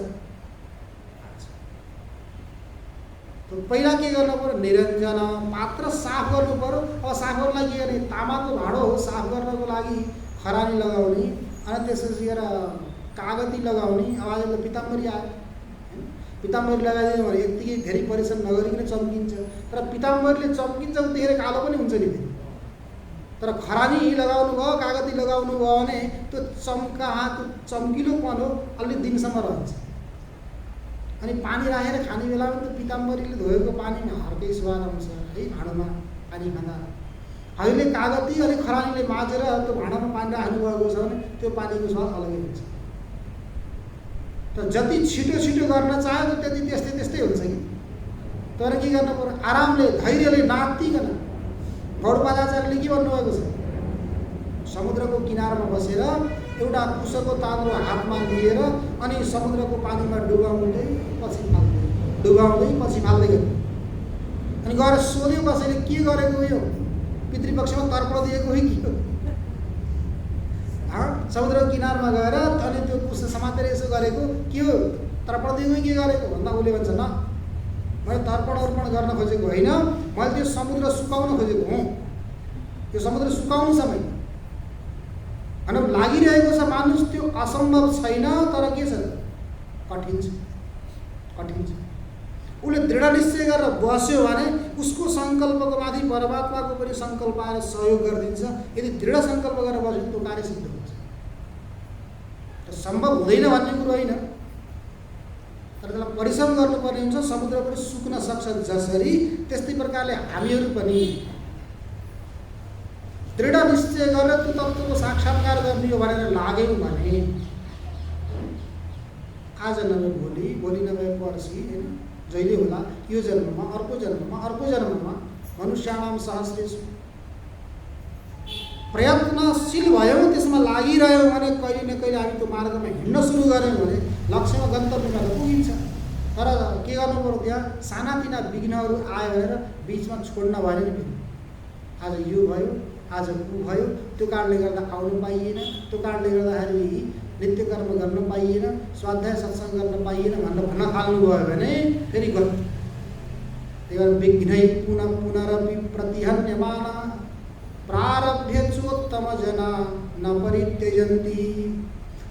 [SPEAKER 1] पहिला के गर्नु पर्यो? निरञ्जन, पात्र साफ गर्नु पर्यो। अब साफ गर्नलाई के गर्ने? तामाको भाँडो हो, साफ गर्नको लागि खरानी लगाउने अनि त्यसपछि गएर कागती लगाउने। अब अहिले पिताम्बरी आयो, पिताम्बरी लगाइदियो भने यत्तिकै धेरै परिश्रम नगरिकन चम्किन्छ। तर पिताम्बरीले चम्किन्छ उतिखेर कालो पनि हुन्छ नि। तर खरानी लगाउनु भयो, कागती लगाउनु भयो भने त्यो त्यो चम्किलोपन हो अलि दिनसम्म रहन्छ। अनि पानी राखेर खाने बेलामा त पिताम्बरीले धोएको पानीमा अर्कै स्वाद आउँछ है भाँडोमा पानी खाँदा। अहिले कागती अनि खरानीले माझेर त्यो भाँडामा पानी राख्नु भएको छ भने त्यो पानीको स्वाद अलगै हुन्छ। तर जति छिटो छिटो गर्न चाह्यो त्यति त्यस्तै हुन्छ कि। तर के गर्नु पर्यो? आरामले धैर्यले नातिकन। गौडपादाचार्यले के भन्नुभएको छ? समुद्रको किनारमा बसेर एउटा कुसको ताम्रो हातमा लिएर अनि समुद्रको पानीमा डुबाउँदै पछि फाल्दै, डुबाउँदै पछि फाल्दै गयो। अनि गएर सोध्यो कसैले, के गरेको यो? पितृपक्षमा तर्पण दिएको हो कि हो? समुद्रको किनारमा गएर अनि त्यो कुस समातेर यसो गरेको के हो? तर्पण दिएको के गरेको भन्दा उसले भन्छ, न मैले तर्पण अर्पण गर्न खोजेको होइन, मैले त्यो समुद्र सुकाउन खोजेको हुँ। त्यो समुद्र सुकाउनु समय अनि लागिरहेको छ मानुस, त्यो असम्भव छैन। तर के छ? कठिन छ, कठिन छ। उसले दृढ निश्चय गरेर बस्यो भने उसको सङ्कल्पको माथि परमात्माको पनि सङ्कल्प आएर सहयोग गरिदिन्छ। यदि दृढ सङ्कल्प गरेर बस्यो भने त्यो कार्य सिद्ध हुन्छ। सम्भव हुँदैन भन्ने कुरो होइन, तर त्यसलाई परिश्रम गर्नुपर्ने हुन्छ। समुद्र पनि सुक्न सक्छ जसरी, त्यस्तै प्रकारले हामीहरू पनि दृढ निश्चय गरेर त्यो तत्त्वको साक्षात्कार गर्ने हो भनेर लाग्यौँ भने आज नभए भोलि, भोलि नभए पर्सि होइन जहिले होला यो जन्ममा, अर्को जन्ममा, अर्को जन्ममा मनुष्याणाम सहस्रेषु प्रयत्नशील भयौँ, त्यसमा लागिरह्यौँ भने कहिले न कहिले हामी त्यो मार्गमा हिँड्न सुरु गऱ्यौँ भने लक्ष्यमा गन्तव्यमा त पुगिन्छ। तर के गर्नु पर्यो, त्यहाँ सानातिना विघ्नहरू आयो भनेर बिचमा छोड्न भएन नि। आज यो भयो, आज ऊ भयो, त्यो कारणले गर्दा आउनु पाइएन, त्यो कारणले गर्दाखेरि नित्य कर्म गर्न पाइएन, स्वाध्याय सत्सङ्ग गर्न पाइएन भन्न थाल्नुभयो भने फेरि गयो। त्यही भएर विघ्नै पुनः पुनरपि प्रतिहन्यमाना प्रारब्ध्य चोत्तम जना न परित्यजन्ति।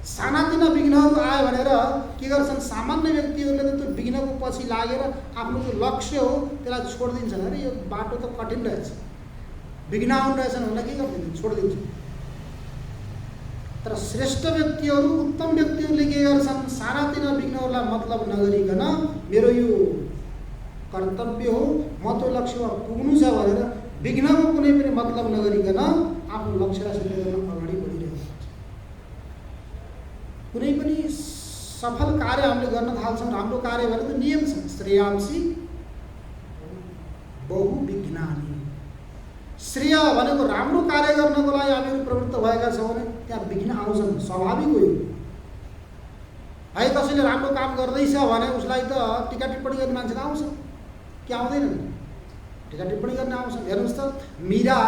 [SPEAKER 1] सानातिना विघ्नहरू आयो भनेर के गर्छन्, सामान्य व्यक्तिहरूले त त्यो विघ्नको पछि लागेर आफ्नो जो लक्ष्य हो त्यसलाई छोडिदिन्छन्। अरे यो बाटो त कठिन रहेछ, विघ्न आउनु रहेछन् भनेर के गरिदिन्छ, छोडिदिन्छ। तर श्रेष्ठ व्यक्तिहरू, उत्तम व्यक्तिहरूले के गर्छन्, सानातिना विघ्नहरूलाई मतलब नगरिकन मेरो यो कर्तव्य हो, म त्यो लक्ष्यमा पुग्नु छ भनेर विघ्नको कुनै पनि मतलब नगरिकन आफ्नो लक्ष्यलाई सिद्ध गर्न अगाडि बढिरहेको हुन्छ। कुनै पनि सफल कार्य हामीले गर्न थाल्छौँ, राम्रो कार्य भनेको त नियम छ, श्रेयांसी बहुविघ्नानि। श्रेय भनेको राम्रो कार्य गर्नको लागि हामीहरू प्रवृत्त भएका छौँ भने त्यहाँ विघ्न आउँछन्, स्वाभाविक हो। है कसैले राम्रो काम गर्दैछ भने उसलाई त टिका टिप्पणी गर्ने मान्छे आउँछ, के आउँदैन? टिका टिप्पणी गर्न आउँछ। हेर्नुहोस् त, मीरा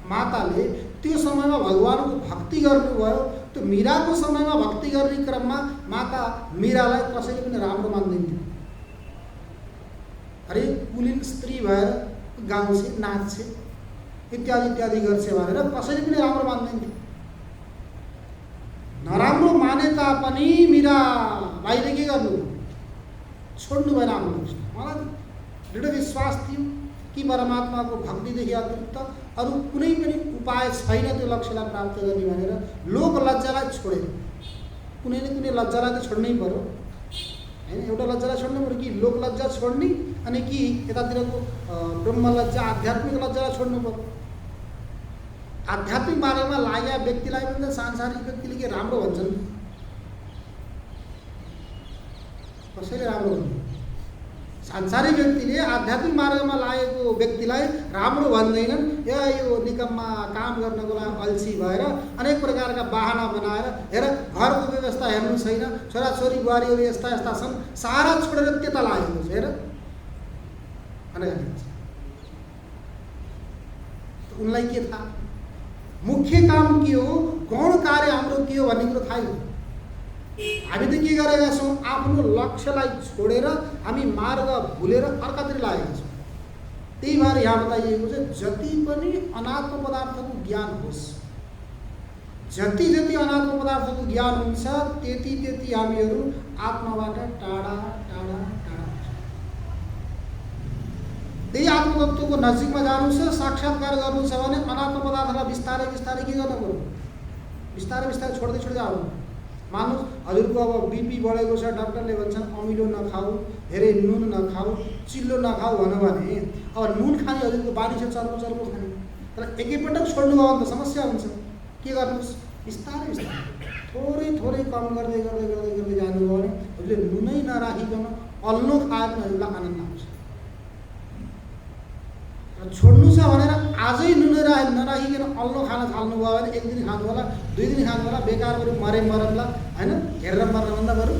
[SPEAKER 1] माताले त्यो समयमा भगवानको भक्ति गर्नुभयो। त्यो मीराको समयमा भक्ति गर्ने क्रममा माता मीरालाई कसैले पनि राम्रो मान्दैनथ्यो। अरे कुलीन स्त्री भएर गाउँछे, नाच्छे, इत्यादि इत्यादि गर्छे भनेर कसैले पनि राम्रो मान्दैनथ्यो। नराम्रो माने तापनि मीरा भाइले के गर्नु, छोड्नु भएन आफ्नो लक्ष्य। मलाई दृढ विश्वास थियो कि परमात्माको भक्तिदेखि अतिरिक्त अरू कुनै पनि उपाय छैन त्यो लक्ष्यलाई प्राप्त गर्ने भनेर लोक लज्जालाई छोडेर, कुनै न कुनै लज्जालाई त छोड्नै पर्यो होइन। एउटा लज्जालाई छोड्नु पर्यो कि लोक लज्जा छोड्ने, अनि कि यतातिरको ब्रह्म लज्जा, आध्यात्मिक लज्जालाई छोड्नु पर्यो। आध्यात्मिक मार्गमा लागेका व्यक्तिलाई पनि त सांसारिक व्यक्तिले के राम्रो भन्छन्, कसैले राम्रो भन्दैन। सांसारिक व्यक्तिले आध्यात्मिक मार्गमा लागेको व्यक्तिलाई राम्रो भन्दैनन्। यो निकममा काम गर्नको लागि अल्छी भएर अनेक प्रकारका बाहना बनाएर, हेर घरको व्यवस्था हेर्नु छैन, छोराछोरी बुहारीहरू यस्ता यस्ता छन्, सारा छोडेर त्यता लागेको छ, हेर भनेर उनलाई के थाहा, मुख्य काम के हो, गौण कार्य हाम्रो के हो भन्ने कुरो थाहै हो। हामी त के गरेका छौँ, आफ्नो लक्ष्यलाई छोडेर हामी मार्ग भुलेर अर्कातिर लागेका छौँ। त्यही भएर यहाँ बताइएको छ, जति पनि अनात्म पदार्थको ज्ञान होस्, जति जति अनात्म पदार्थको ज्ञान हुन्छ त्यति त्यति हामीहरू आत्माबाट टाढा टाढा टाढा हुन्छ। त्यही आत्मतत्त्वको नजिकमा जानु छ, साक्षात्कार गर्नु छ भने अनात्म पदार्थलाई बिस्तारै बिस्तारै के गर्नु पर्यो, बिस्तारै बिस्तारै छोड्दै छोड्दै आउनु। मानुस हजुरको अब बिपी बढेको छ, डाक्टरले भन्छन् अमिलो नखाऊ, धेरै नुन नखाऊ, चिल्लो नखाऊ भन्यो भने अब नुन खाने हजुरको बानी छ, चर्को चर्को खाने, तर एकैपटक छोड्नुभयो भने त समस्या हुन्छ। के गर्नुहोस्, बिस्तारै बिस्तारै थोरै थोरै कम गर्दै गर्दै गर्दै गर्दै जानुभयो भने हजुरले नुनै नराखिकन अल्लो खाए पनि हजुरलाई आनन्द आउँछ। र छोड्नु छ भनेर आजै नुन नराखिकन अल्लो खान थाल्नुभयो भने एक दिन खानु होला, 2 दिन खानु होला, बेकार बरु मरे मरला होइन, हेरेर मर्नुभन्दा बरु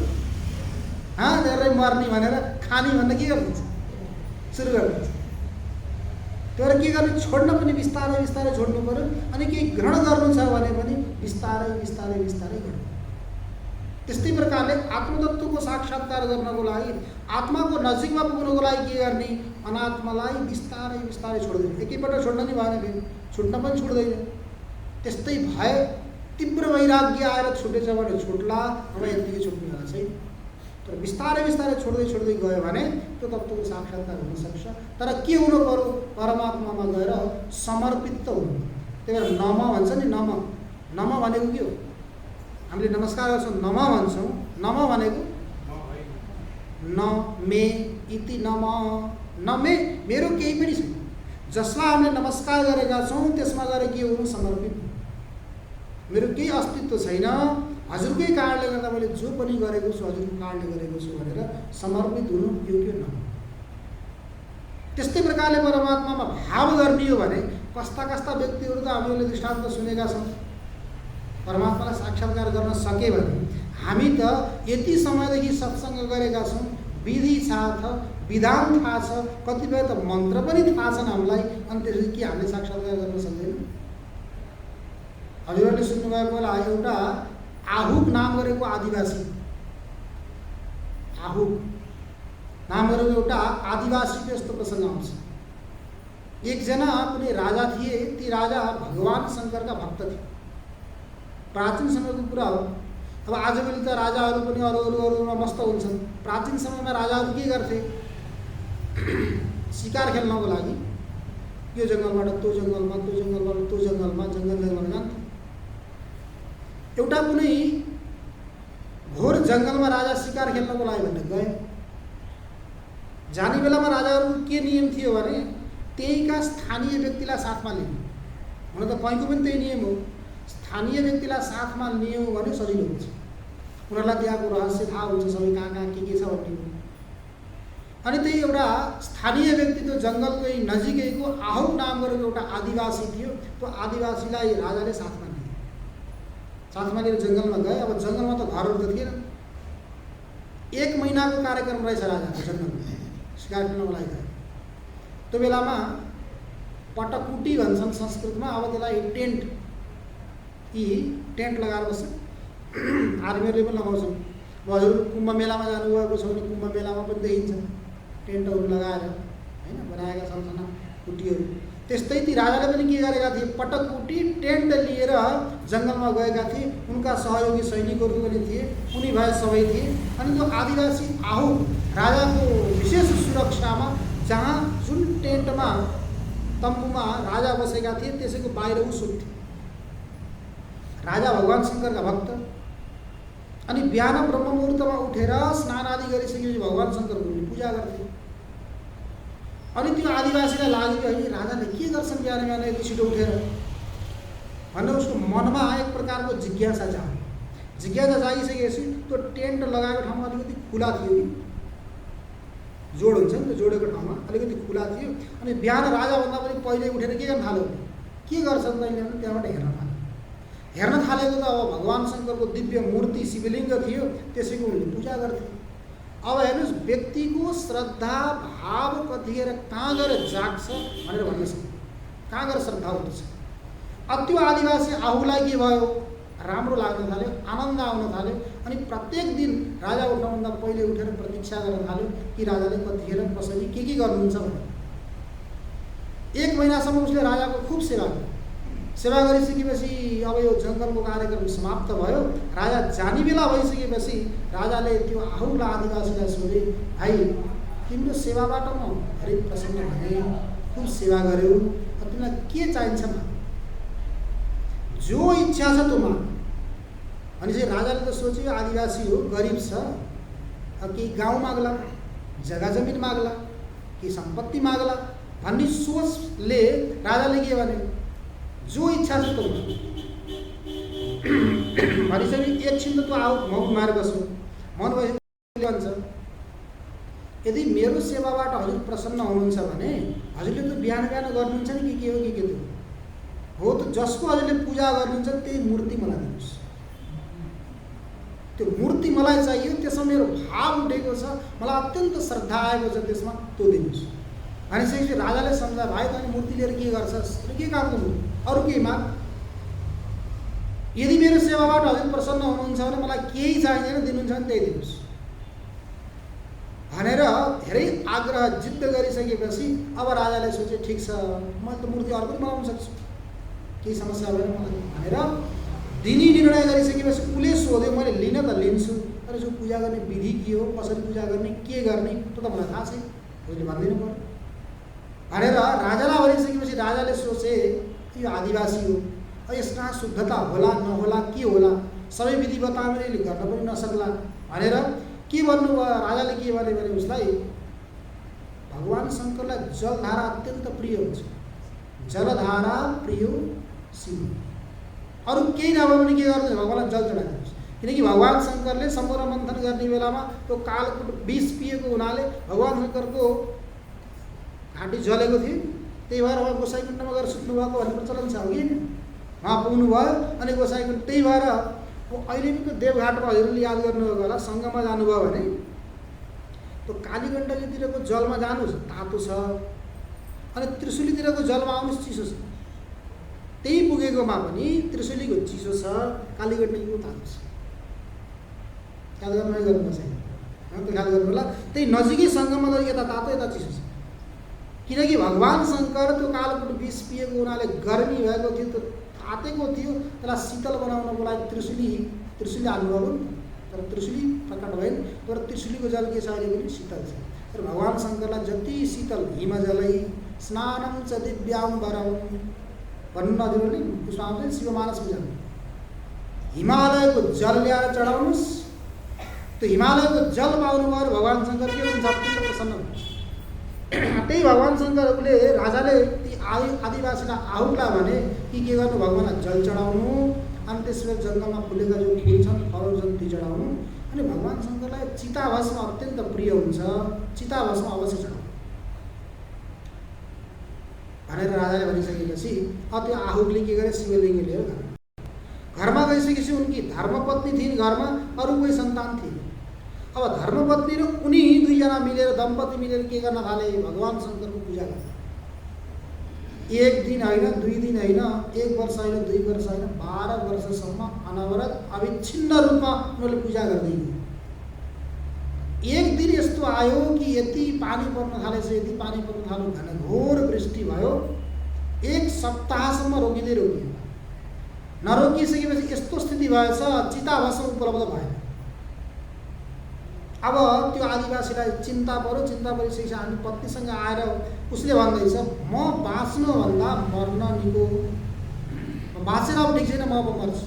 [SPEAKER 1] धेरै मर्ने भनेर खाने भनेर के गरिदिन्छ, सुरु गरिदिन्छ। तर के गर्ने, छोड्न पनि बिस्तारै बिस्तारै छोड्नु पर्यो। अनि केही ग्रहण गर्नु छ भने पनि बिस्तारै बिस्तारै बिस्तारै गर्नु। त्यस्तै प्रकारले आत्मतत्त्वको साक्षात्कार गर्नको लागि, आत्माको नजिकमा पुग्नको लागि के गर्ने, अनात्मालाई बिस्तारै बिस्तारै छोड्दैन। एकैपल्ट छोड्न नि भएन, फेरि छुट्न पनि छुट्दैन। त्यस्तै भए तीव्र वैराग्य आएर छुटेछ भने छुट्ला, नभए यत्तिकै छुट्ने होला छैन। तर बिस्तारै बिस्तारै छोड्दै छोड्दै गयो भने त्यो तत्त्वको साक्षात्कार हुनसक्छ। तर के हुनु पर्यो, परमात्मामा गएर समर्पित त हुनु। त्यही भएर नम भन्छ नि, नम नम भनेको के हो, हामीले नमस्कार गर्छौँ नम भन्छौँ, नम भनेको न मे इति नम, न मेरो केही पनि छैन। जसलाई हामीले नमस्कार गरेका छौँ त्यसमा गएर के हुनु, समर्पित। मेरो केही अस्तित्व छैन, हजुरकै कारणले गर्दा मैले जो पनि गरेको छु हजुरको कारणले गरेको छु भनेर समर्पित हुनु योग्य नहुनु। त्यस्तै प्रकारले परमात्मामा भाव गर्ने हो भने कस्ता कस्ता व्यक्तिहरू त हामीले दृष्टान्त सुनेका छौँ। परमात्मालाई साक्षात्कार गर्न सके भने हामी त यति समयदेखि सत्सङ्ग गरेका छौँ, विधि थाहा छ, विधान थाहा छ, कतिपय त मन्त्र पनि थाहा छन् हामीलाई, अनि त्यसपछि के हामीले साक्षात्कार गर्न सक्दैनौँ? हजुरहरूले सुन्नुभएको होला एउटा आहुक नाम गरेको आदिवासी, आहुक नाम गरेको एउटा आदिवासीको यस्तो प्रसङ्ग आउँछ। एकजना कुनै राजा थिए, ती राजा भगवान शङ्करका भक्त थिए। प्राचीन समयको कुरा हो। अब आजभोलि त राजाहरू पनि अरूमा मस्त हुन्छन्। प्राचीन समयमा राजाहरू के गर्थे? शिकार खेल्नको लागि यो जङ्गलबाट त्यो जङ्गलमा, त्यो जङ्गलबाट त्यो जङ्गलमा, जङ्गलमा जान्थे। एउटा कुनै घोर जङ्गलमा राजा शिकार खेल्नको लागि भनेर गए। जाने बेलामा राजाहरूको के नियम थियो भने त्यहीका स्थानीय व्यक्तिलाई साथमा लिने। हुन त कहीँको पनि त्यही नियम हो। स्थानीय व्यक्तिलाई साथमा लियौँ भने सजिलो हुन्छ। उनीहरूलाई त्यहाँको रहस्य थाहा हुन्छ, सबै कहाँ कहाँ के छ भन्ने। अनि त्यही एउटा स्थानीय व्यक्ति त्यो जङ्गलकै नजिकैको आहुक नाम गरेको एउटा आदिवासी थियो। त्यो आदिवासीलाई राजाले साथमा लिए। साथमा लिएर जङ्गलमा गए। अब जङ्गलमा त घरहरू त थिएन। 1 महिनाको कार्यक्रम रहेछ राजाको जङ्गलमा शिकार खेल्नको लागि गए। त्यो बेलामा पटकुटी भन्छन् संस्कृतमा। अब त्यसलाई टेन्ट लगाएर बस्छ। आर्मीहरूले पनि लगाउँछन्। हजुर कुम्भ मेलामा जानुभएको छ भने कुम्भ मेलामा पनि देखिन्छ टेन्टहरू लगाएर होइन बनाएका साना कुटीहरू। त्यस्तै ती राजाले पनि के गरेका थिए? पटकुटी टेन्ट लिएर जङ्गलमा गएका थिए। उनका सहयोगी सैनिकहरू पनि थिए, उनी भए सबै थिए। अनि त्यो आदिवासी आहुक राजाको विशेष सुरक्षामा, जहाँ जुन टेन्टमा तम्बुमा राजा बसेका थिए त्यसैको बाहिर ऊ सुत्थे। राजा भगवान शङ्करका भक्त। अनि बिहान ब्रह्म मुहुर्तमा उठेर स्नान आदि गरिसकेपछि भगवान शङ्करको पूजा गर्थे। अनि त्यो आदिवासीलाई लाग्यो कि है राजाले के गर्छन् बिहान बिहान यति छिटो उठेर भनेर उसको मनमा एक प्रकारको जिज्ञासा जाग्यो। जिज्ञासा जागिसकेपछि त्यो टेन्ट लगाएको ठाउँमा अलिकति खुला थियो कि जोड हुन्छ नि, त्यो जोडेको ठाउँमा अलिकति खुला थियो। अनि बिहान राजाभन्दा पनि पहिले उठेर के गर्न थाल्यो? के गर्छन् तैँले भने त्यहाँबाट हेर्न थाल्यो। हेर्न थालेको त अब भगवान शङ्करको दिव्य मूर्ति शिवलिङ्ग थियो, त्यसैको उनले पूजा गर्थे। अब हेर्नुहोस् व्यक्तिको श्रद्धा भाव कतिखेर कहाँ गएर जाग्छ भनेर भन्न सक्छ, कहाँ गएर श्रद्धा उठ्छ। अब त्यो आदिवासी आहुलाई के भयो? राम्रो लाग्न थाल्यो, आनन्द आउन थाल्यो। अनि प्रत्येक दिन राजा उठ्नुभन्दा पहिले उठेर प्रतीक्षा गर्न थाल्यो कि राजाले कतिखेर कसरी के गर्नुहुन्छ भनेर। 1 महिनासम्म उसले राजाको खुब सेवा गर्यो। सेवा गरिसकेपछि अब यो जङ्गलको कार्यक्रम समाप्त भयो। राजा जाने बेला भइसकेपछि राजाले त्यो आहुला आदिवासीलाई सोधे, भाइ तिम्रो सेवाबाट म धेरै प्रसन्न भएँ, खुब सेवा गर्यौ, तिमीलाई के चाहिन्छ माग, जो इच्छा छ त्यो माग। अनि चाहिँ राजाले त सोच्यो आदिवासी हो, गरिब छ, अब केही गाउँ माग्ला, जग्गा जमिन माग्ला, केही सम्पत्ति माग्ला भन्ने सोचले राजाले के भने जो इच्छा छ त्यो भनिसकेपछि एकछिन त त्यो आउट मौन मारेर बस्यो। मन भएपछि भन्छ, यदि मेरो सेवाबाट हजुर प्रसन्न हुनुहुन्छ भने हजुरले त बिहान बिहान गर्नुहुन्छ नि के हो के हो त जसको हजुरले पूजा गर्नुहुन्छ त्यही मूर्ति मलाई दिनुहोस्। त्यो मूर्ति मलाई चाहियो, त्यसमा मेरो भाव उठेको छ, मलाई अत्यन्त श्रद्धा आएको छ, त्यसमा त्यो दिनुहोस् भनिसकेपछि राजाले सम्झा, भाइ तैँले मूर्ति लिएर के गर्छस्, के काम गर्नु, अरू केही माग, यदि मेरो सेवाबाट हजुर प्रसन्न हुनुहुन्छ भने मलाई केही चाहिँदैन, दिनुहुन्छ भने त्यही दिनुहोस् भनेर धेरै आग्रह जिद्द गरिसकेपछि अब राजाले सोचे ठिक छ, मैले त मूर्ति अर्को पनि बनाउन सक्छु, केही समस्या भएन मलाई भनेर दिने निर्णय गरिसकेपछि उसले सोध्यो, मैले लिन त लिन्छु तर जो पूजा गर्ने विधि के हो, कसरी पूजा गर्ने, के गर्ने त्यो त मलाई थाहा छैन, उसले भनिदिनु पर्यो भनेर राजालाई भनिसकेपछि राजाले सोचे यो आदिवासी हो, यसमा शुद्धता होला नहोला के होला, सबै विधि बतायो भने यसले गर्न पनि नसक्ला भनेर के भन्नुभयो। राजाले के भने उसलाई भगवान शङ्करलाई जलधारा अत्यन्त प्रिय हुन्छ, जलधारा प्रिय शिव, अरू केही नभए पनि के गर्नु भगवानलाई जल चढाइदिनुहोस्। किनकि भगवान शङ्करले समुद्र मन्थन गर्ने बेलामा त्यो कालकुट विष पिएको हुनाले भगवान शङ्करको घाँटी जलेको थियो। त्यही भएर उहाँ गोसाइकुण्डमा गएर सुत्नुभएको भन्ने प्रचलन छ, हो कि उहाँ पुग्नुभयो अनि गोसाइकुण्ड। त्यही भएर अहिले पनि देवघाटमा हजुरले याद गर्नुभएको होला, सङ्गममा जानुभयो भने त्यो कालीगण्डकीतिरको जलमा जानुहोस्, तातो छ, अनि त्रिशुलीतिरको जलमा आउनुहोस्, चिसो छ। त्यही पुगेकोमा पनि त्रिशुलीको चिसो छ, कालीगण्डकीको तातो छ। याद गर्नु छैन, त्यो ख्याल गर्नु होला। त्यही नजिकै सङ्गममा यता तातो यता चिसो छ, किनकि भगवान शङ्कर त्यो कालकुट विष पिएको हुनाले गर्मी भएको थियो, त्यो तातेको थियो। त्यसलाई शीतल बनाउनको लागि त्रिशुली हाल्नुभयो नि, तर त्रिशुली प्रकट भएन। तर त्रिशुलीको जल के छ अहिले पनि शीतल छ। तर भगवान शङ्करलाई जति शीतल हिमजलै स्नानम च दिव्याम्बरम भन्नु हजुरले उसमा आउँछ शिवमानस पूजा। हिमालयको जल ल्याएर चढाउनुहोस्, त्यो हिमालयको जल पाउनुभयो भगवान शङ्कर के हुन्छ, अत्यन्त प्रसन्न हुन्छ। त्यही भगवान शङ्करले राजाले ती आदिवासीलाई आहुलाई भने कि के गर्नु, भगवानलाई जल चढाउनु, अनि त्यसपछि जङ्गलमा फुलेका जो फुल छन् फलहरू छन् ती चढाउनु। अनि भगवान शङ्करलाई चिताभस्म अत्यन्त प्रिय हुन्छ, चिताभस्म अवश्य चढाउनु भनेर राजाले भनिसकेपछि अब त्यो आहुले के गरे, शिवलिङ्ग ल्यायो घरमा गइसकेपछि उनकी धर्मपत्नी थिइन्, घरमा अरू कोही सन्तान थिएन। अब धर्मपत्नी र उनी दुईजना मिलेर दम्पति मिलेर के गर्न थाले, भगवान शङ्करको पूजा गर्न। एक दिन होइन, 2 दिन होइन, 1 वर्ष होइन, 2 वर्ष होइन, 12 वर्षसम्म अनवरत अविच्छिन्न रूपमा उनीहरूले पूजा गर्दै थिए। एक दिन यस्तो आयो कि यति पानी पर्न थालेछ, यति पानी पर्न थाल्यो, घनघोर वृष्टि भयो। 1 सप्ताहसम्म रोकिँदै रोकियो, नरोकिसकेपछि यस्तो स्थिति भएछ चिताभस्म उपलब्ध भएन। अब त्यो आदिवासीलाई चिन्ता पऱ्यो, चिन्ता परिसकेपछि हामी पत्नीसँग आएर उसले भन्दैछ म बाँच्नुभन्दा मर्न निको, बाँचेर अब ठिक छैन, म अब मर्छु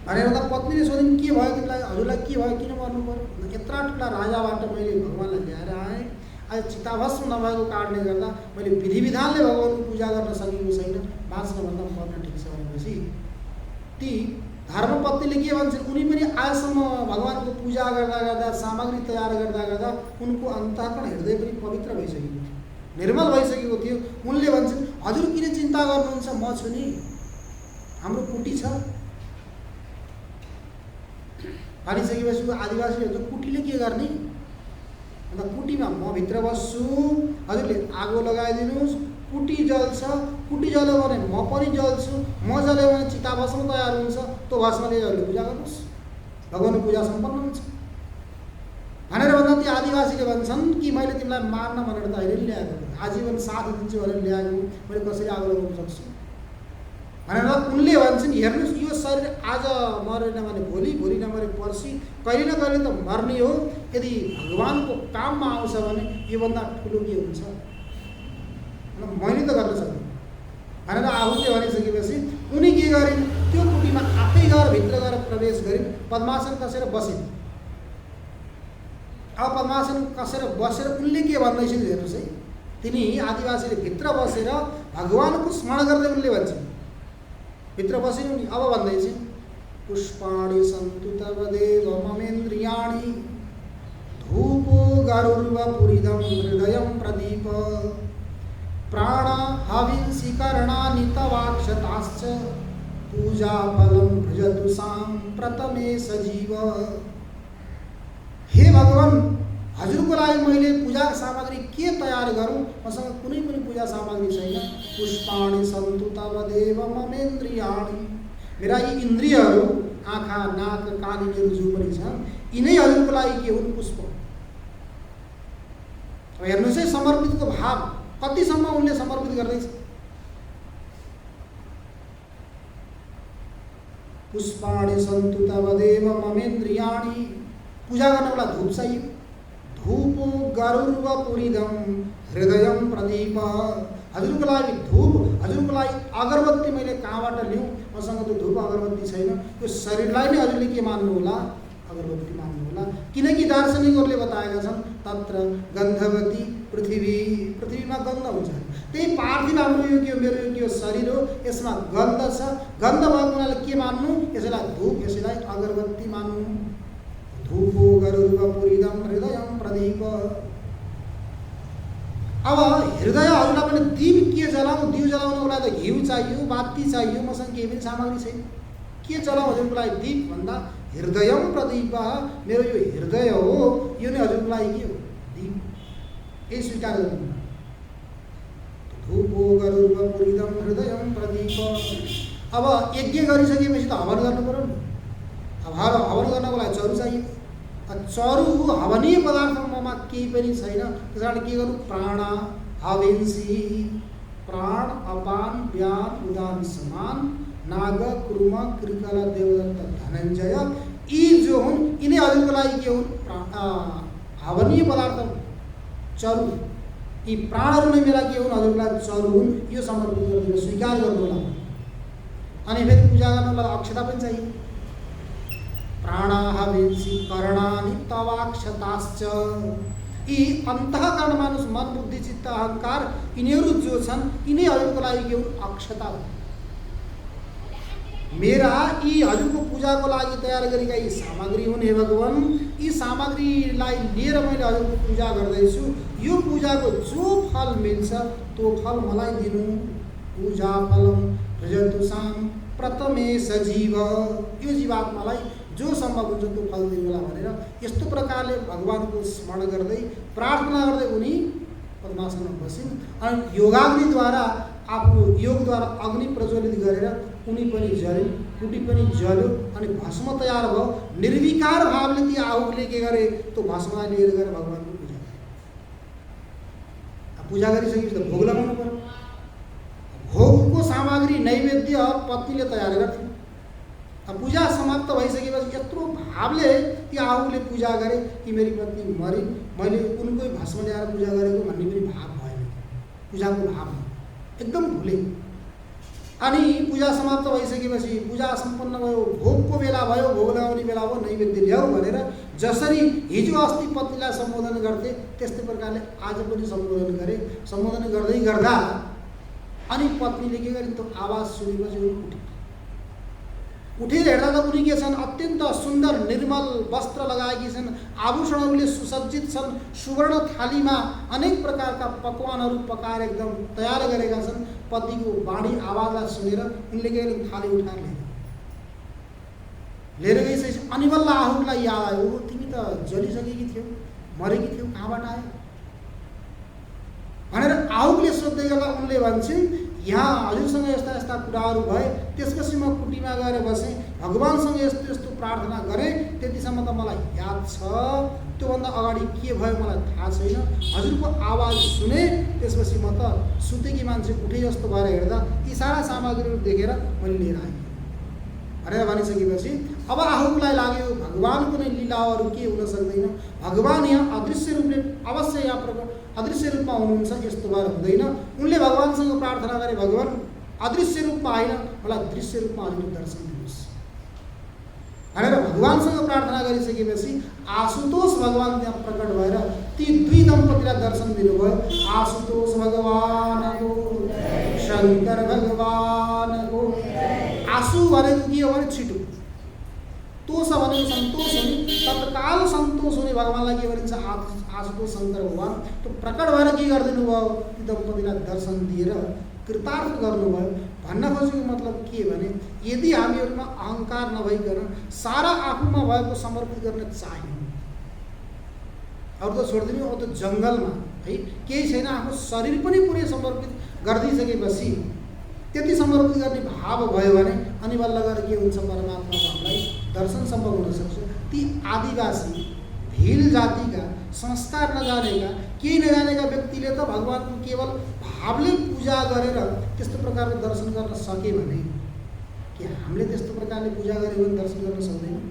[SPEAKER 1] भनेर त पत्नीले सोधिन् के भयो तिमीलाई, हजुरलाई के भयो, किन मर्नु पर्यो? यत्रा ठुला राजाबाट मैले भगवानलाई ल्याएर आएँ, आज चिताभस्म नभएको कारणले गर्दा मैले विधि विधानले भगवानको पूजा गर्न सकेको छैन, बाँच्नुभन्दा मर्न ठिक छ भनेपछि ती धर्मपत्नीले के भन्छन्, उनी पनि आजसम्म भगवानको पूजा गर्दा गर्दा सामग्री तयार गर्दा गर्दा उनको अन्तःकरण हृदय पनि पवित्र भइसकेको थियो, निर्मल भइसकेको थियो। उनले भन्छन् हजुर किन चिन्ता गर्नुहुन्छ, म छु नि, हाम्रो कुटी छ भनिसकेपछि आदिवासीहरू त कुटीले के गर्ने, अन्त कुटीमा म भित्र बस्छु, हजुरले आगो लगाइदिनुहोस्, कुटी जल्छ, कुटी जल्यो भने म पनि जल्छु, म जल्यो भने चिताभस्म तयार हुन्छ, त्यो भस्मले हजुरले पूजा गर्नुहोस्, भगवानको पूजा सम्पन्न हुन्छ भनेर भन्दा ती आदिवासीले भन्छन् कि मैले तिमीलाई मार्न भनेर त अहिले ल्याएको, आजीवन साथ दिन्छु भनेर ल्याएको, मैले कसरी आगो लगाउन सक्छु भनेर उनले भन्छन् हेर्नुहोस् यो शरीर आज मरेन भने भोलि, भोलि नमरे पर्सि, कहिले न कहिले त मर्ने हो। यदि भगवानको काममा आउँछ भने योभन्दा ठुलो के हुन्छ, मैले त गर्न सक्दिनँ भनेर आहुले भनिसकेपछि उनी के गरिन्, त्यो कुटीमा आफै गएर भित्र गएर प्रवेश गरिन्, पद्मासन कसेर बसिन्। अब पद्मासन कसेर बसेर उनले के भन्दैछन् हेर्नुहोस् है, तिनी आदिवासीले भित्र बसेर भगवानको स्मरण गर्दै उनले भन्छन्, भित्र बसिन् उनी। अब भन्दैछन् पुष्पाणि सन्तु तव देव ममेन्द्रियाणि धूपो गरुर्वपुरिदं हृदयं प्रदीप प्राण हविंसि कर्णानि तवाक्षताश्च पूजा फलं भजतु साम्प्रतमे सजीव। हे भगवान, हजुरको लागि मैले पूजा सामग्री के तयार गरौँ, मसँग कुनै पनि पूजा सामग्री छैन। पुष्पाणि सन्तु तव देव ममेन्द्रियाणि, मेरा यी इन्द्रियहरू आँखा नाक कान यिनीहरू जो पनि छन् यिनै हजुरको लागि के हुन्, पुष्प। हेर्नुहोस् है समर्पितको भाव कतिसम्म उनले समर्पित गर्दैछ। पुष्पाणि सन्तु तव देव ममेन्द्रियाणि, पूजा गर्नलाई धूप चाहियो, धूपो गरुर्वपुरिदं हृदयं प्रदीप, हजुरको लागि धूप, हजुरको लागि अगरबत्ती मैले कहाँबाट ल्याउँ, मसँग त्यो धूप अगरबत्ती छैन। यो शरीरलाई नै हजुरले के मान्नु होला, अगरबत्ती मान्नु होला। भन्ला, किनकि दार्शनिकहरूले बताएका छन् तत्र गन्धवती पृथ्वी, पृथ्वीमा गन्ध हुन्छ। त्यही पार्थिव हाम्रो यो के हो, मेरो यो के हो, शरीर हो, यसमा गन्ध छ। गन्ध भएको हुनाले के मान्नु, यसैलाई धूप, यसैलाई अगरबत्ती मान्नु। धूपो गरुडपूरिदम हृदयम प्रदीप। अब हृदय हजुरलाई पनि दीप के जलाउँ, दियो जलाउनको लागि त घिउ चाहियो, बाती चाहियो, मसँग केही पनि सामग्री छैन। के जलाउँ हजुरको लागि दीप भन्दा हृदयम प्रदीप, मेरो यो हृदय हो, यो नै हजुरको लागि के हो, दीप। यही स्वीकार गर्नु। धूपो गरुडपूरिदम हृदयम प्रदीप। अब यज्ञ गरिसकेपछि त हवन गर्नु पर्यो नि। अब हवन गर्नको लागि चरु चाहियो। चरु हवनीय पदार्थमा केही पनि छैन, त्यस कारण के गर्नु, प्राण हविंसी। प्राण अपान व्यान उदान समान नाग कुरुम कृकल देवदत्त धनञ्जय, यी जो हुन् यिनै हजुरको लागि के हुन्, हवनीय पदार्थ चरु। यी प्राणहरू नै मेरा के हुन्, हजुरको लागि चरु हुन्। यो समर्पित गरिदिनु, स्वीकार गर्नु होला। अनि फेरि पूजा गर्नलाई अक्षता पनि चाहियो। प्राणाः विंसी कर्णानि तवाक्षताश्च। यी अन्तःकरण मानुष मन बुद्धि चित्त अहंकार यिनीहरू जो छन् यिनै हजुरको लागि के हुन्, अक्षता। मेरा यी हजुरको पूजाको लागि तयार गरेका यी सामग्री हुन् हे भगवान। यी सामग्रीलाई लिएर मैले हजुरको पूजा गर्दैछु। यो पूजाको जो फल मिल्छ त्यो फल मलाई दिनु। पूजा फलम भजतुसाम प्रथमे सजीव। यो जीवात्मालाई जो सम्भव हुन्छ त्यो फल दिनु होला भनेर यस्तो प्रकारले भगवानको स्मरण गर्दै प्रार्थना गर्दै उनी पद्मासनमा बसिन्। अनि योगाग्निद्वारा आफ्नो योगद्वारा अग्नि प्रज्वलित गरेर उनी पनि जले, कुटी पनि जल्यो अनि भस्म तयार भयो। निर्विकार भावले ती आहुले के गरे, त्यो भस्मलाई लिएर गएर भगवानको पूजा गरे। पूजा गरिसकेपछि त भोग लगाउनु पर्यो। भोगको सामग्री नैवेद्य पत्नीले तयार गर्थे। पूजा समाप्त भइसकेपछि यत्रो भावले ती आहुले पूजा गरे कि मेरी पत्नी मरिन्, मैले उनकै भस्म ल्याएर पूजा गरेको भन्ने पनि भाव भएन। पूजाको भाव एकदम भुले। अनि पूजा समाप्त भइसकेपछि पूजा सम्पन्न भयो, भोगको बेला भयो, भोग लगाउने बेला भयो, नैवेद्य ल्याऊ भनेर जसरी हिजो अस्ति पत्नीलाई सम्बोधन गर्थे त्यस्तै प्रकारले आज पनि सम्बोधन गरे। सम्बोधन गर्दै गर्दा अनि पत्नीले के गरिन्, त्यो आवाज सुनेपछि उठेर हेर्दा त उनी के छन्, अत्यन्त सुन्दर निर्मल वस्त्र लगाएकी छन्, आभूषणहरूले सुसज्जित छन्, सुवर्ण थालीमा अनेक प्रकारका पकवानहरू पकाएर एकदम तयार गरेका छन्। पतिको बाणी आवाजलाई सुनेर उनले के गरिन्, थाली उठाएर लिएर गइसकेपछि अनि बल्ल आहुलाई याद आयो, तिमी त जलिसकेकी थियौ, मरेकी थियौ, कहाँबाट आयो भनेर आहुले सोध्दै गर्दा उनले भन्छन्, यहाँ हजुरसँग यस्ता यस्ता कुराहरू भए, त्यसपछि म कुटीमा गएर बसेँ, भगवानसँग यस्तो यस्तो प्रार्थना गरेँ, त्यतिसम्म त मलाई याद छ, त्योभन्दा अगाडि के भयो मलाई थाहा छैन। हजुरको आवाज सुने, त्यसपछि म त सुतेकी मान्छे उठे जस्तो भएर हेर्दा यी सारा सामग्रीहरू देखेर मैले लिएर आएँ भनेर भनिसकेपछि अब आहुलाई लाग्यो भगवानको नै लीलाहरू के हुन सक्दैन, भगवान यहाँ अदृश्य रूपले अवश्य यहाँ अदृश्य रूपमा हुनुहुन्छ, यस्तो भएर हुँदैन। उनले भगवानसँग प्रार्थना गरे, भगवान अदृश्य रूपमा होइन, मलाई दृश्य रूपमा हजुरले दर्शन दिनुहोस् भनेर भगवानसँग प्रार्थना गरिसकेपछि आशुतोष भगवान त्यहाँ प्रकट भएर ती दुई दम्पतिलाई दर्शन दिनुभयो। आशुतोष भगवानको, शङ्कर भगवानको। आशु भनेको के हो भने छिटो, तोष भनेको सन्तोष हुने, तत्काल सन्तोष हुने भगवानलाई के भनिन्छ, आशुतोष शङ्कर भगवान। त्यो प्रकट भएर के गरिदिनु भयो, ती दम्पतिलाई दर्शन दिएर कृतार्थ गर्नुभयो। भन्न खोजेको मतलब के भने, यदि हामीहरूमा अहङ्कार नभइकन सारा आफूमा भएको समर्पित गर्न चाह्यौँ, अरू त छोडिदिनु, अब त जङ्गलमा है केही छैन, आफ्नो शरीर पनि पुरै समर्पित गरिदिइसकेपछि त्यति समर्पित गर्ने भाव भयो भने अनि बल्ल गएर के हुन्छ, परमात्माको हामीलाई दर्शन सम्भव हुन सक्छ। ती आदिवासी भील जातिका संस्कार नजानेका केही नजानेका व्यक्तिले त भगवानको केवल भावले पूजा गरेर त्यस्तो प्रकारले दर्शन गर्न सके भने के हामीले त्यस्तो प्रकारले पूजा गऱ्यो भने दर्शन गर्न सक्दैनौँ?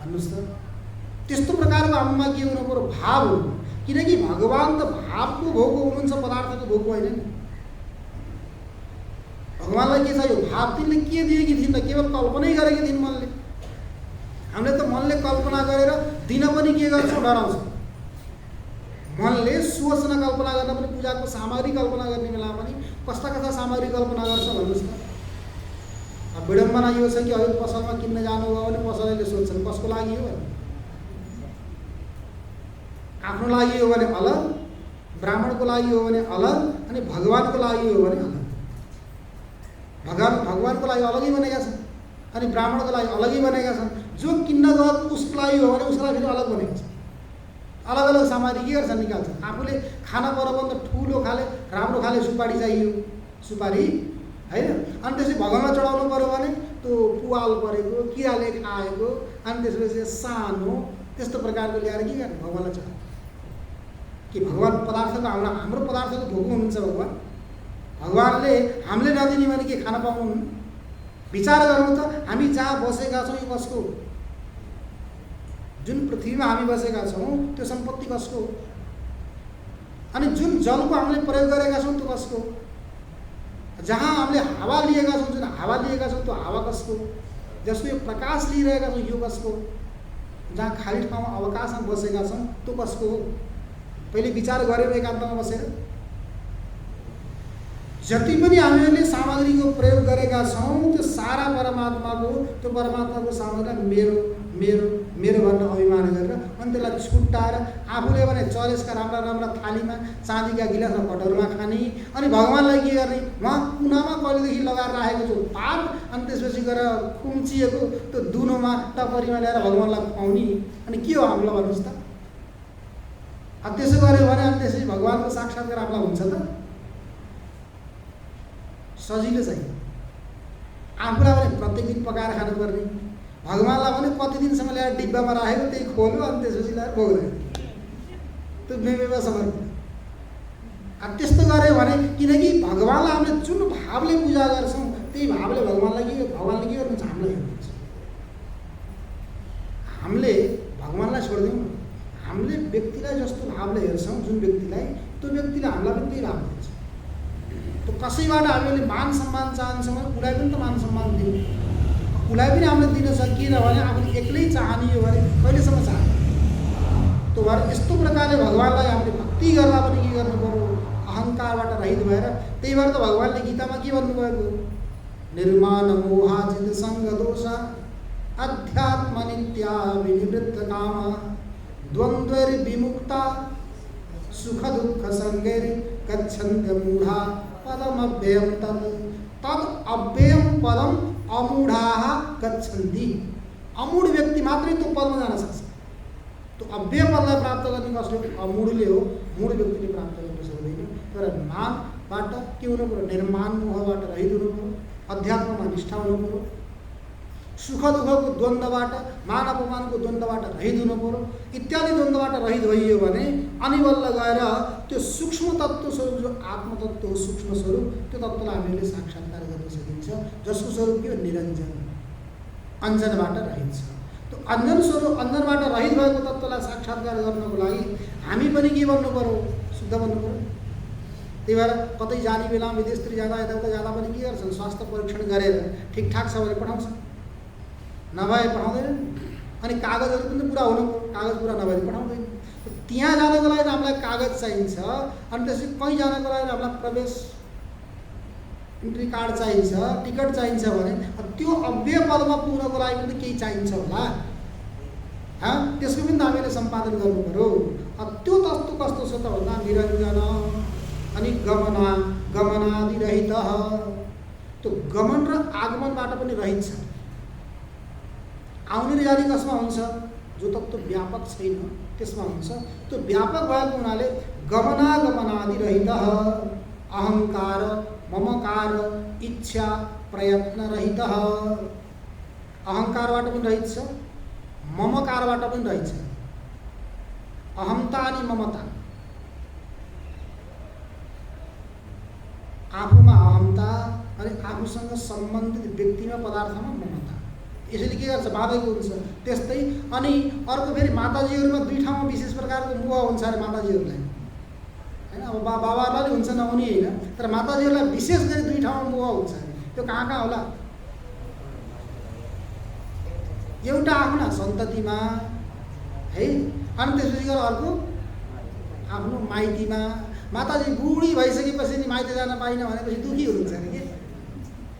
[SPEAKER 1] भन्नुहोस् त। त्यस्तो प्रकारको हामीमा के हुनु पर्यो, भाव हुनु। किनकि भगवान त भावको भोग हुनुहुन्छ, पदार्थको भोग होइन नि। भगवानलाई के चाहियो, भाव तिनले के दिएकी थिइन्, केवल कल्पनै गरेकी थिइन् मनले। हामीले त मनले कल्पना गरेर दिन पनि के गर्छौँ, डराउँछौँ। मनले सोच्न कल्पना गर्न पनि, पूजाको सामग्री कल्पना गर्ने बेला पनि कस्ता कस्ता सामग्री कल्पना गर्छ भन्नुहोस् त। अब विडम्बना यो छ कि अहिले पसलमा किन्न जानुभयो भने पसलले सोध्छन् कसको लागि हो, आफ्नो लागि हो भने अलग, ब्राह्मणको लागि हो भने अलग, अनि भगवानको लागि हो भने अलग। भगवानको लागि अलगै बनेका छन् अनि ब्राह्मणको लागि अलगै बनेका छन्। जो किन्न गएको उसको लागि हो भने उसलाई फेरि अलग बनेका छन्। अलग अलग सामग्री के गर्छन्, निकाल्छन्। आफूले खाना पऱ्यो भने त ठुलो खाले राम्रो खाले सुपारी चाहियो, सुपारी होइन। अनि त्यसपछि भगवान्लाई चढाउनु पऱ्यो भने त्यो पुवाल परेको, किराले खाएको, अनि त्यसपछि सानो त्यस्तो प्रकारको ल्याएर के गर्ने, भगवान्लाई चढाउनु। कि भगवान् पदार्थको हाम्रो पदार्थको भोग हुनुहुन्छ भगवान्। भगवान्ले हामीले नदिने भने के खान पाउनुहुन्न? विचार गर्नु त, हामी जहाँ बसेका छौँ यो कसको? जुन पृथ्वीमा हामी बसेका छौँ त्यो सम्पत्ति कसको? अनि जुन जलको हामीले प्रयोग गरेका छौँ त्यो कसको? जहाँ हामीले हावा लिएका छौँ, जुन हावा लिएका छौँ त्यो हावा कसको? जसको यो प्रकाश लिइरहेका छौँ यो कसको? जहाँ खाली ठाउँमा अवकाशमा बसेका छौँ त्यो कसको हो? पहिले विचार गऱ्यौँ एकान्तमा बसेर। जति पनि हामीले सामग्रीको प्रयोग गरेका छौँ त्यो सारा परमात्माको, त्यो परमात्माको सामग्री मेरो मेरो मेरो भनेर अभिमान गरेर अनि त्यसलाई छुट्टाएर आफूले भने चरेसका राम्रा राम्रा थालीमा, चाँदीका गिलासमा, कटोरमा खाने। अनि भगवान्लाई के गर्ने, उहाँ कुनामा कहिलेदेखि लगाएर राखेको छु पात, अनि त्यसपछि गएर खुम्चिएको त्यो दुनोमा टपरीमा ल्याएर भगवान्लाई खुवाउने। अनि के हो हामीलाई भन्नुहोस् त? अब त्यसो गऱ्यो भने अनि त्यसपछि भगवान्को साक्षात्कार आफूलाई हुन्छ त? सजिलो चाहिँ आफूलाई भने प्रत्येक दिन पकाएर खानुपर्ने, भगवान्लाई भने कति दिनसम्म ल्याएर डिब्बामा राखेको त्यही खोल्यो अनि त्यसपछि ल्याएर भोग्यो। त्यो मेमेमा समर्पण। अब त्यस्तो गऱ्यो भने, किनकि भगवान्लाई हामीले जुन भावले पूजा गर्छौँ त्यही भावले भगवान्ले के गर्नुहुन्छ, हामीलाई हेर्नुहुन्छ। हामीले भगवान्लाई छोड्दैनौँ, हामीले व्यक्तिलाई जस्तो भावले हेर्छौँ, जुन व्यक्तिलाई, त्यो व्यक्तिले हामीलाई पनि त्यही भावले हेर्छ। त्यो कसैबाट हामीले मान सम्मान चाहन्छौँ भने उसलाई पनि त मान सम्मान दिउँ। उसलाई पनि हामीले दिन सकिएन भने आफूले एक्लै चाहने हो भने कहिलेसम्म चाहने? त्यो भएर यस्तो प्रकारले भगवान्लाई हामीले भक्ति गर्दा पनि के गर्नु पर्यो, अहङ्कारबाट रहित भएर। त्यही भएर त भगवान्ले गीतामा के भन्नुभएको, निर्माण मोहाजित सङ्ग दोष अध्यात्म नित्या विनिवृत्त काम द्वन्द्वैर विमुक्ता सुख दुःख संगैर गच्छन्त्य मूढ़ा पदम अव्ययम तद अव्ययम पदम अमूढ़ाः गच्छन्ति। अमूढ़ व्यक्ति मात्रै त्यो पदमा जान सक्छ। त्यो अव्यय पदलाई प्राप्त गर्ने कसले? अमूढले हो। मूढ व्यक्तिले प्राप्त गर्न सक्दैन। तर मानबाट के हुनु पर्यो, निर्माण मोहबाट रहित हुनु पर्यो, अध्यात्ममा निष्ठा हुनु पर्यो, सुख दुःखको द्वन्द्वबाट, मान अपमानको द्वन्द्वबाट रहित हुनु पर्यो, इत्यादि द्वन्द्वबाट रहित भइयो भने अनि बल्ल गएर त्यो सूक्ष्म तत्त्व स्वरूप जो आत्मतत्त्व हो, सूक्ष्म स्वरूप, त्यो तत्त्वलाई हामीले साक्षात्कार गर्न सकिन्छ, जसको स्वरूप के हो, निरञ्जन, अञ्जनबाट रहित छ। त्यो अञ्जन स्वरूप, अञ्जनबाट रहित भएको तत्त्वलाई साक्षात्कार गर्नको लागि हामी पनि के भन्नु पर्यो, शुद्ध बन्नु पर्यो। त्यही भएर कतै जाने बेलामा विदेशतिर जाँदा यताउता जाँदा पनि के गर्छन्, स्वास्थ्य परीक्षण गरेर ठिकठाक छ भने पठाउँछन्, नभए पठाउँदैन। अनि कागजहरू पनि पुरा हुनु पर्यो, कागज पुरा नभए पठाउँदैन। त्यहाँ जानको लागि हामीलाई कागज चाहिन्छ, अनि त्यसपछि कहीँ जानको लागि हामीलाई प्रवेश इन्ट्री कार्ड चाहिन्छ, टिकट चाहिन्छ भने त्यो अव्यय पदमा पुग्नको लागि पनि केही चाहिन्छ होला, त्यसको पनि त हामीले सम्पादन गर्नु पर्यो। त्यो तत्त्व कस्तो छ त भन्दा निरञ्जन अनि गमनादिरहित, त्यो गमन र आगमनबाट पनि रहित छ। आउने र जाने कसमा हुन्छ, जो तत्त्व व्यापक छैन त्यसमा हुन्छ। त्यो व्यापक भएको हुनाले गमनागमनादिरहित, अहङ्कार ममकार इच्छा प्रयत्न रहित, अहङ्कारबाट पनि रहित छ, ममकारबाट पनि रहित छ। अहमता अनि ममता, आफूमा अहमता अनि आफूसँग सम्बन्धित व्यक्तिमा पदार्थमा ममता, यसैले के गर्छ, बाधेको हुन्छ। त्यस्तै अनि अर्को फेरि माताजीहरूमा दुई ठाउँमा विशेष प्रकारको मोह हुन्छ अरे माताजीहरूलाई, होइन। अब बाबाहरूलाई हुन्छ नहुने होइन, तर माताजीहरूलाई विशेष गरी दुई ठाउँमा मोह हुन्छ अरे। त्यो कहाँ कहाँ होला? एउटा आफ्ना सन्ततिमा है, अनि त्यसपछि गएर अर्को आफ्नो माइतीमा। माताजी बुढी भइसकेपछि नि माइती जान पाइन भनेपछि दुखी हुनुहुन्छ नि के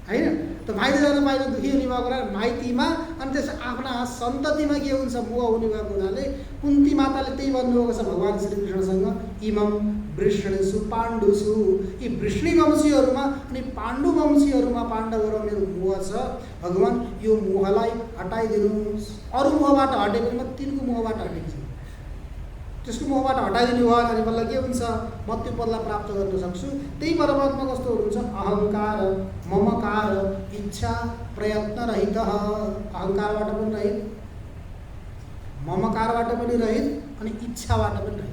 [SPEAKER 1] होइन? त माइती जान पाइन दुखी हुने भएको कुरा माइतीमा, अनि त्यस आफ्ना सन्ततिमा के हुन्छ मोह हुने भएको हुनाले कुन्ती माताले त्यही भन्नुभएको छ भगवान् श्रीकृष्णसँग, इमं वृष्णेषु पाण्डुषु, यी वृष्णिवंशीहरूमा अनि पाण्डुवंशीहरूमा पाण्डवहरूमा मेरो मोह छ, भगवान् यो मोहलाई हटाइदिनुहोस्। अरू मोहबाट हटे पनि म तिनको मोहबाट हटिन्छु, त्यसको मोहबाट हटाइदिनु भयो भने मलाई के हुन्छ, म त्यो पदलाई प्राप्त गर्न सक्छु। त्यही परमात्मा कस्तो हुनुहुन्छ, अहङ्कार ममकार इच्छा प्रयत्न रहित, अहङ्कारबाट पनि रहित, ममकारबाट पनि रहित अनि इच्छाबाट पनि रहित।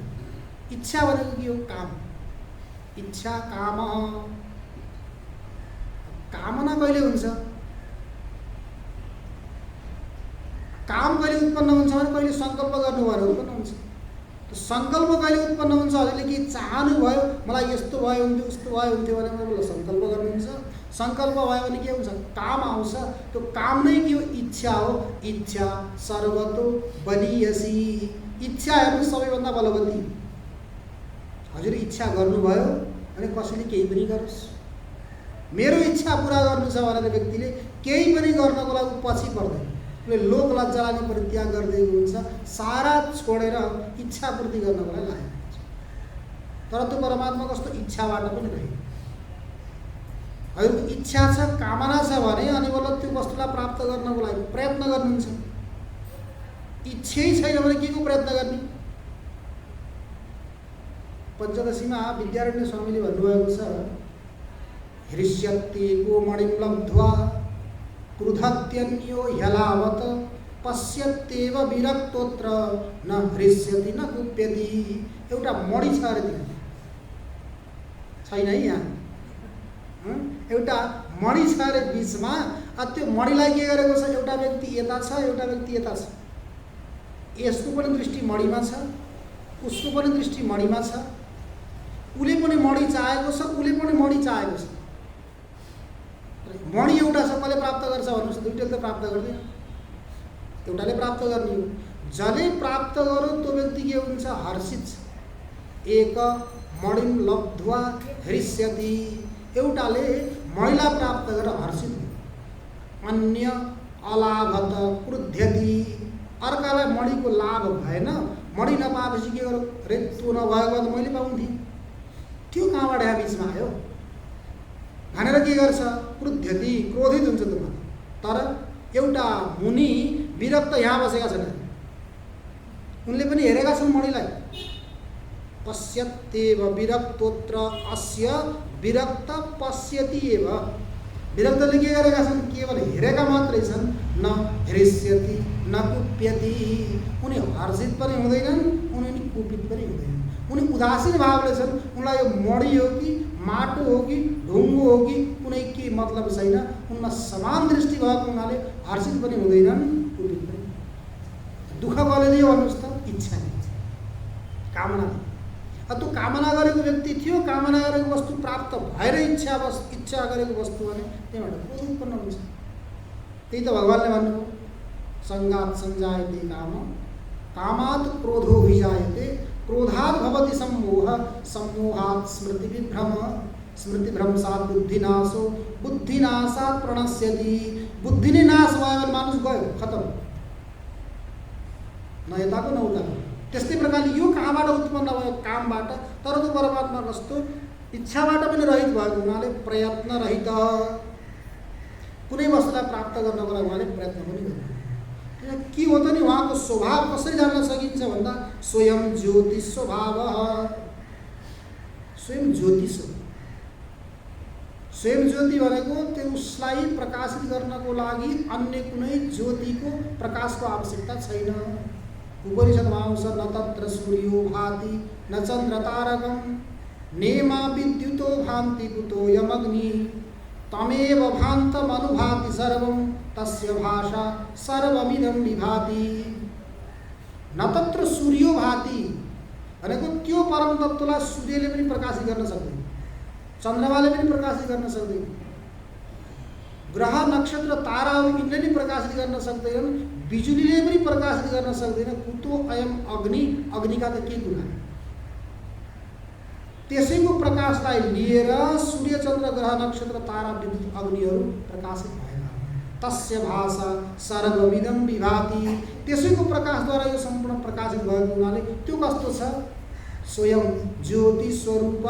[SPEAKER 1] इच्छा भनेको के हो, काम, इच्छा काम, कामना कहिले हुन्छ, काम कहिले उत्पन्न हुन्छ भने कहिले सङ्कल्प गर्नु भएर उत्पन्न हुन्छ। सङ्कल्प कहिले उत्पन्न हुन्छ, हजुरले के चाहनु भयो, मलाई यस्तो भयो हुन्थ्यो उस्तो भयो हुन्थ्यो भने मलाई सङ्कल्प गर्नुहुन्छ। सङ्कल्प भयो भने के हुन्छ, काम आउँछ। त्यो काम नै के हो, इच्छा हो। इच्छा सर्वतो बलियसी, इच्छा हेर्नु सबैभन्दा बलवती। हजुर इच्छा गर्नुभयो भने कसैले केही पनि गरोस्, मेरो इच्छा पुरा गर्नु छ भनेर व्यक्तिले केही पनि गर्नको लागि पछि पर्दैन, उसले लोक लज्जालाई परित्याग गरिदिएको हुन्छ, सारा छोडेर इच्छा पूर्ति गर्नको लागि लागेको हुन्छ। तर त्यो परमात्मा कस्तो, इच्छाबाट पनि रह्यो। हजुरको इच्छा छ, कामना छ भने अनि बल्ल त्यो वस्तुलाई प्राप्त गर्नको लागि प्रयत्न गर्नुहुन्छ। इच्छै छैन भने के को प्रयत्न गर्ने? पञ्चदशीमा विद्यारण्य स्वामीले भन्नुभएको छ, हृष्यति को मणिं लब्ध्वा क्रुधत्यन्यो ह्यलावत पश्यत्येव विरक्तोत्र न हृष्यति न कुप्यति। एउटा मणि छ अरे त्यहाँ, छैन है यहाँ, एउटा मणि छ अरे बिचमा। त्यो मणिलाई के गरेको छ, एउटा व्यक्ति यता छ, एउटा व्यक्ति यता छ, यसको पनि दृष्टि मणिमा छ, उसको पनि दृष्टि मणिमा छ, उसले पनि मणि चाहेको छ, उसले पनि मणि चाहेको छ। मणि एउटा छ, कसले प्राप्त गर्छ भन्नुहोस्, दुईटैले त प्राप्त गर्दैन, एउटाले प्राप्त गर्ने हो। जसले प्राप्त गर्यो त्यो व्यक्ति के हुन्छ, हर्षित छ। एक मणिं लब्ध्वा हृष्यति, एउटाले मणिलाई प्राप्त गरेर हर्षित हो। अन्य अलाभत क्रुध्यति, अर्कालाई मणिको लाभ भएन, मणि नपाएपछि के गर्यो, रे त्यो नभएको त मैले पाउँथेँ, त्यो कहाँबाट यहाँ बिचमा आयो भनेर के गर्छ, क्रुध्यति, क्रोधित हुन्छ त्यो मान्छे। तर एउटा मुनि विरक्त यहाँ बसेका छन्, उनले पनि हेरेका छन् मणिलाई। पश्यत्येव विरक्तोत्र अस्य विरक्त पश्यति एव, विरक्तले के गरेका छन्, केवल हेरेका मात्रै छन्। न हृष्यति न कुप्यति, उनी हर्षित पनि हुँदैनन्, उनी कुपित पनि हुँदैनन्, उनी उदासीन भावले छन्। उनलाई यो मणि हो कि माटो हो कि ढुङ्गो हो कि कुनै के मतलब छैन, उनमा समान दृष्टि भएको हुनाले हर्षित पनि हुँदैनन्, कुपित पनि। दुःख कसले दियो भन्नुहोस् त, इच्छा, कामना। त्यो कामना गरेको व्यक्ति थियो, कामना गरेको वस्तु प्राप्त भएर इच्छा गरेको वस्तु भने त्यहाँबाट क्रोध उत्पन्न हुन्छ। त्यही त भगवान्ले भन्नुभयो, सङ्गात् सञ्जायते काम, कामात् क्रोधो विजायते, क्रोधात् भवति सम्मोह, सम्मोहात् स्मृतिविभ्रम, स्मृतिभ्रंशात् बुद्धिनाशो, बुद्धिनाशात् प्रणश्यति। बुद्धि नै नाश भयो भने मानुस गयो, खतम, न यताको न उताको। त्यस्तै प्रकारले यो कहाँबाट उत्पन्न भयो, कामबाट। तर त्यो परमात्मा कस्तो, इच्छाबाट पनि रहित भएको हुनाले प्रयत्न रहित, कुनै वस्तुलाई प्राप्त गर्नको लागि उहाँले प्रयत्न पनि गर्नु। के हो त नि, उहाँको स्वभाव कसरी जान्न सकिन्छ भन्दा, स्वयं ज्योति स्वभाव, स्वयं ज्योतिष हो। स्वयं ज्योति भनेको त्यो उसलाई प्रकाशित गर्नको लागि अन्य कुनै ज्योतिको प्रकाशको आवश्यकता छैन। उपनिषद्मा आउँछ, न तत्र सूर्यो भाति न चन्द्र तारकं, नेमा विद्युतो भान्ति कुतो यमग्नि, तमेव भान्तमनुभाति सर्वं, तस्य भाषा सर्वमिदं विभाति। न तत्र सूर्यो भाति भनेको त्यो परम तत्त्वलाई सूर्यले पनि प्रकाशित गर्न सक्दैन, चन्द्रमाले पनि प्रकाशित गर्न सक्दैन, ग्रह नक्षत्र ताराहरू यिनले पनि प्रकाशित गर्न सक्दैनन्। बिजुलीले पनि प्रकाशित गर्न सक्दैन, कुतो अयम अग्नि, अग्निका त के कुरा। त्यसैको प्रकाशलाई लिएर सूर्य चन्द्र ग्रह नक्षत्र तारा विद्युत अग्निहरू प्रकाशित भएका हुन्। तस्य भाषा सर्वविदं विभाति, त्यसैको प्रकाशद्वारा यो सम्पूर्ण प्रकाशित भएको हुनाले त्यो कस्तो छ, स्वयं ज्योति स्वरूप,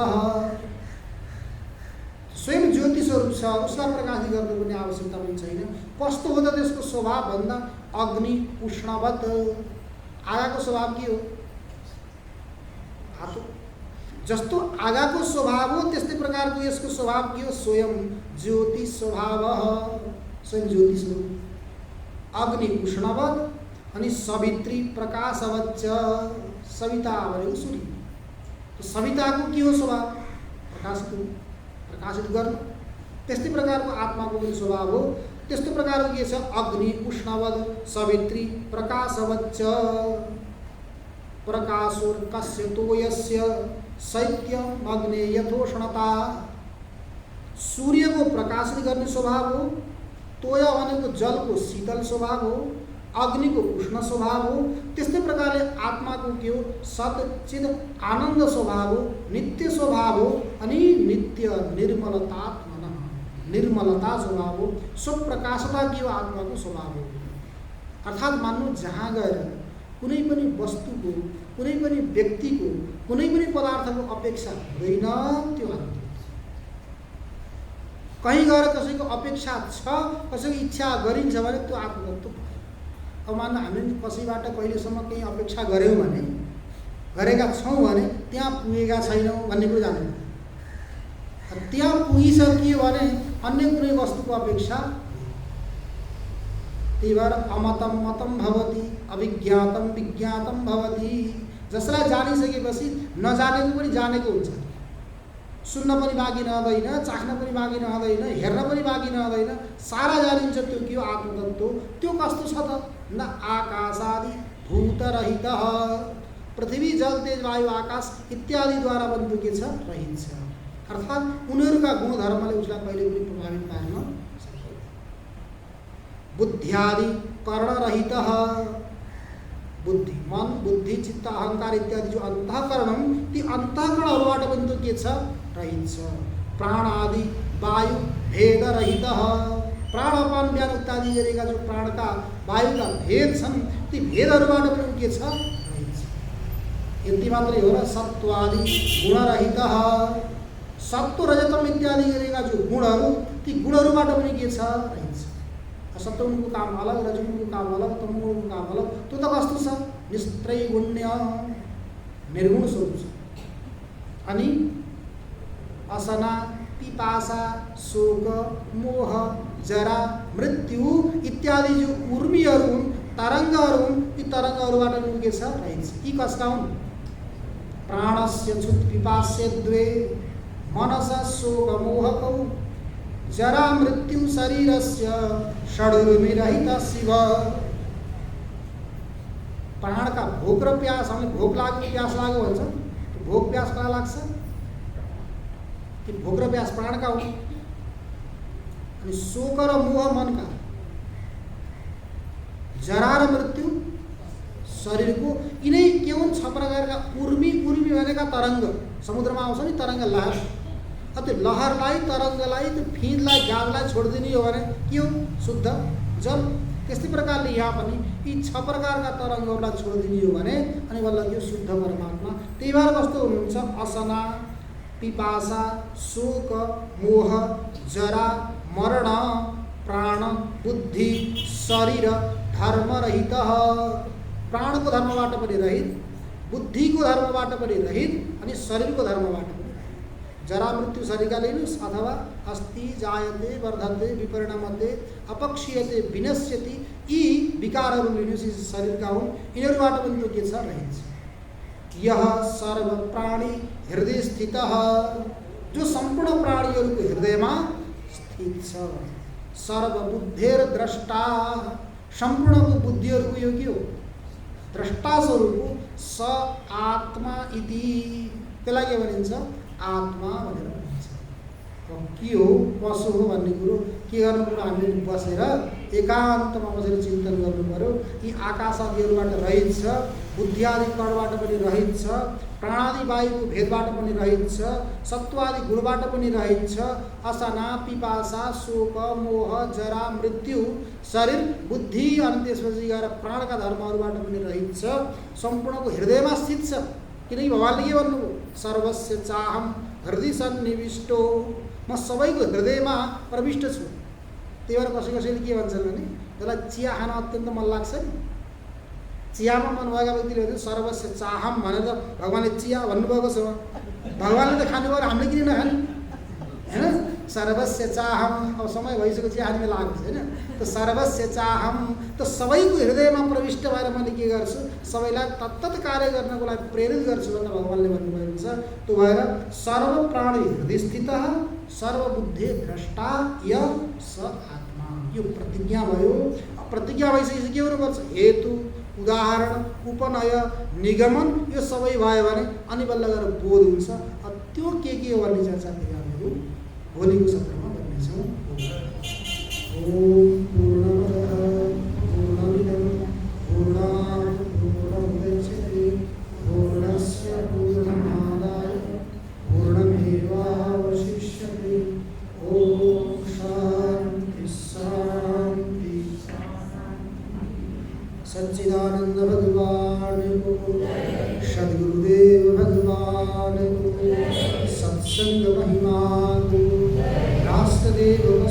[SPEAKER 1] स्वयं ज्योति स्वरूप छ, उसलाई प्रकाशित गर्नु पनि आवश्यकता पनि छैन। कस्तो हो त त्यसको स्वभाव भन्दा अग्नि उष्णवत, आगाको स्वभाव के हो, हातो जस्तो आगाको स्वभाव हो त्यस्तै प्रकारको यसको स्वभाव के हो, स्वयं ज्योति स्वभाव, स्वयं ज्योति स्वरूप। अग्नि उष्णवत अनि सवित्री प्रकाशवच्च, सविता भनेको सूर्य, तो सविताको के हो स्वभाव, प्रकाशित गर्नु। त्यस्तै प्रकारको आत्माको पनि स्वभाव हो। त्यस्तो प्रकारको के छ, अग्नि उष्णवत सवित्री प्रकाशवच्च। प्रकाशोर कस्य तोयस्य शैत्यम अग्ने यथोष्णता, सूर्यको प्रकाशित गर्ने स्वभाव हो, तोय भनेको जलको शीतल स्वभाव हो, अग्निको उष्ण स्वभाव हो। त्यस्तै प्रकारले आत्माको के हो, सत चिद आनन्द स्वभाव हो, नित्य स्वभाव हो अनि नित्य निर्मलतात्मन, निर्मलता स्वभाव हो। स्वप्रकाशता के हो, आत्माको स्वभाव हो। अर्थात् मान्नु जहाँ गएर कुनै पनि वस्तुको, कुनै पनि व्यक्तिको, कुनै पनि पदार्थको अपेक्षा हुँदैन त्यो आत्मा। कहीँ गएर कसैको अपेक्षा छ, कसैको इच्छा गरिन्छ भने त्यो आत्मतत्व भयो। अब मान्नु हामीले कसैबाट कहिलेसम्म केही अपेक्षा गऱ्यौँ भने, गरेका छौँ भने त्यहाँ पुगेका छैनौँ भन्ने कुरो जान्नु। त्यहाँ पुगिसकियो भने अन्य कुनै वस्तुको अपेक्षा, त्यही भएर अमतम मतम भवति, अभिज्ञातम विज्ञातम भवति। जसलाई जानिसकेपछि नजानेको पनि जानेको हुन्छ, सुन्न पनि बाँकी रहँदैन, चाख्न पनि बाँकी रहँदैन, हेर्न पनि बाँकी रहँदैन, सारा जानिन्छ। त्यो के हो, आत्मतत्व। त्यो कस्तो छ त, न आकाशादि भूतरहित, पृथ्वी जल तेज वायु आकाश इत्यादिद्वारा बन्धु के छ, रहित छ। अर्थात् उनीहरूका गुणधर्मले उसलाई कहिले पनि प्रभावित पार्न सक्दैन। बुद्ध्यादि कर्णरहित, बुद्धि मन बुद्धि चित्त अहंकार इत्यादि जो अंतःकरण, ती अंतःकरणहरूबाट बन्धु के छ, रहित छ। प्राण आदि वायु भेद रहित, प्राण अपान व्यान इत्यादि गरेका जो प्राणका वायुका भेद छन्, ती भेदहरूबाट पनि के छ, रहित छ। यति मात्रै हो र सत्वादि गुणरहित, सत्व रजतम इत्यादि गरेका जो गुणहरू, ती गुणहरूबाट पनि के छ, रहित छ। सत्वगुणको काम अलग, रजोगुणको काम अलग, तमोगुणको काम अलग। त्यो त कस्तो छ, निस्त्रैगुण्य, निर्गुण स्वरूप छ। अनि असना पिपासा शोक मोह जरा मृत्यु इत्यादि जो उर्मीहरू हुन्, तरङ्गहरू हुन्, ती तरङ्गहरूबाट पनि के छ, रहित छ। यी कसका हुन्, प्राणस्य क्षुत् पिपास्य द्वे, मनसा शोक मोहकौ, जरा मृत्यु शरीरस्य षडुर्मिरहित शिव। प्राणका भोक र प्यास, हामीले भोक लाग्यो प्यास लाग्यो भन्छ, भोक प्यास कहाँ लाग्छ, ती भोक र प्यास प्राणका हुन्। अनि शोक र मोह मनका, जरा र मृत्यु शरीरको। यिनै के हुन्, छ प्रकारका उर्मी, उर्मी भनेका तरङ्ग, समुद्रमा आउँछ नि तरङ्ग, लहर। त्यो लहरलाई, तरङ्गलाई, त्यो फिँदलाई, गाजलाई छोडिदिने हो भने के हो, शुद्ध जल। त्यस्तै प्रकारले यहाँ पनि यी छ प्रकारका तरङ्गहरूलाई छोडिदिने हो भने अनि बल्ल त्यो शुद्ध परमात्मा। त्यही भएर कस्तो हुनुहुन्छ, असना पिपासा शोक मोह जरा मरण प्राण बुद्धि शरीर धर्मरहित, प्राणको धर्मबाट पनि रहित, बुद्धिको धर्मबाट पनि रहित अनि शरीरको धर्मबाट पनि। जरा मृत्यु शरीरका लिनुहोस्, अथवा अस्ति जायते वर्धते विपरिणमते अपक्षीयते विनश्यति, यी विकारहरू लिनुहोस्, यी शरीरका हुन्, यिनीहरूबाट पनि त्यो के छ, रहित छ। यह सर्व प्राणी हृदय स्थित, जो सम्पूर्ण प्राणीहरूको हृदयमा स्थित छ। सर्वबुद्धेर द्रष्टा, सम्पूर्णको बुद्धिहरूको यो के हो, द्रष्टा स्वरूप। स आत्मा इति, त्यसलाई के भनिन्छ, आत्मा भनेर भनिन्छ। के हो, पशु हो भन्ने कुरो के गर्नु पर्यो, हामीले बसेर एकान्तमा बसेर चिन्तन गर्नु पर्यो। यी आकाश आदिहरूबाट रहित छ, बुद्धि आदि कणबाट पनि रहित छ, प्राणादि वायुको भेदबाट पनि रहित छ, सत्वादि गुणबाट पनि रहित छ, असना पिपासा शोक मोह जरा मृत्यु शरीर बुद्धि अनि त्यसपछि गएर प्राणका धर्महरूबाट पनि रहित छ, सम्पूर्णको हृदयमा स्थित छ। किनकि भगवान्ले के भन्नुभयो, सर्वस्य चाहम हृदय सन्निविष्टो, म सबैको हृदयमा प्रविष्ट छु। त्यही भएर कसैले के भन्छन् भने जसलाई चिया खान अत्यन्त मन लाग्छ नि, चियामा मन भएका व्यक्तिले भन्छ सर्वस्य चाहम भनेर भगवान्ले चिया भन्नुभएको छ। भगवान्ले त खानु भयो, हामीले किन नखाने होइन? सर्वस्य चाहम, अब समय भइसक्यो चिया खाने बेला आएको छ होइन? त सर्वस्य चाहम त सबैको हृदयमा प्रविष्ट भएर मैले के गर्छु, सबैलाई तत्तत कार्य गर्नको लागि प्रेरित गर्छु भनेर भगवान्ले भन्नुभएको छ। त्यो भएर सर्व प्राणी हृदय स्थित सर्वबुद्धि द्रष्टा य स आत्मा, यो प्रतिज्ञा भयो। प्रतिज्ञा भइसकेपछि के गर्नुपर्छ, हेतु उदाहरण उपनय निगमन यो सबै भयो भने अनि बल्ल गएर बोध हुन्छ। त्यो के हो भन्ने चर्चा फेरि हामीहरू भोलिको सत्रमा गर्नेछौँ। ओम पूर्णमदः पूर्णमिदं पूर्णात् पूर्णमुदच्यते पूर्णस्य पूर्णमादाय पूर्णमेवावशिष्यते। ओम शान्ति शान्ति। सच्चिदानंद भगवान को, सद्गुरुदेव भगवान को, सत्संग महिमा को, राष्ट्रदेव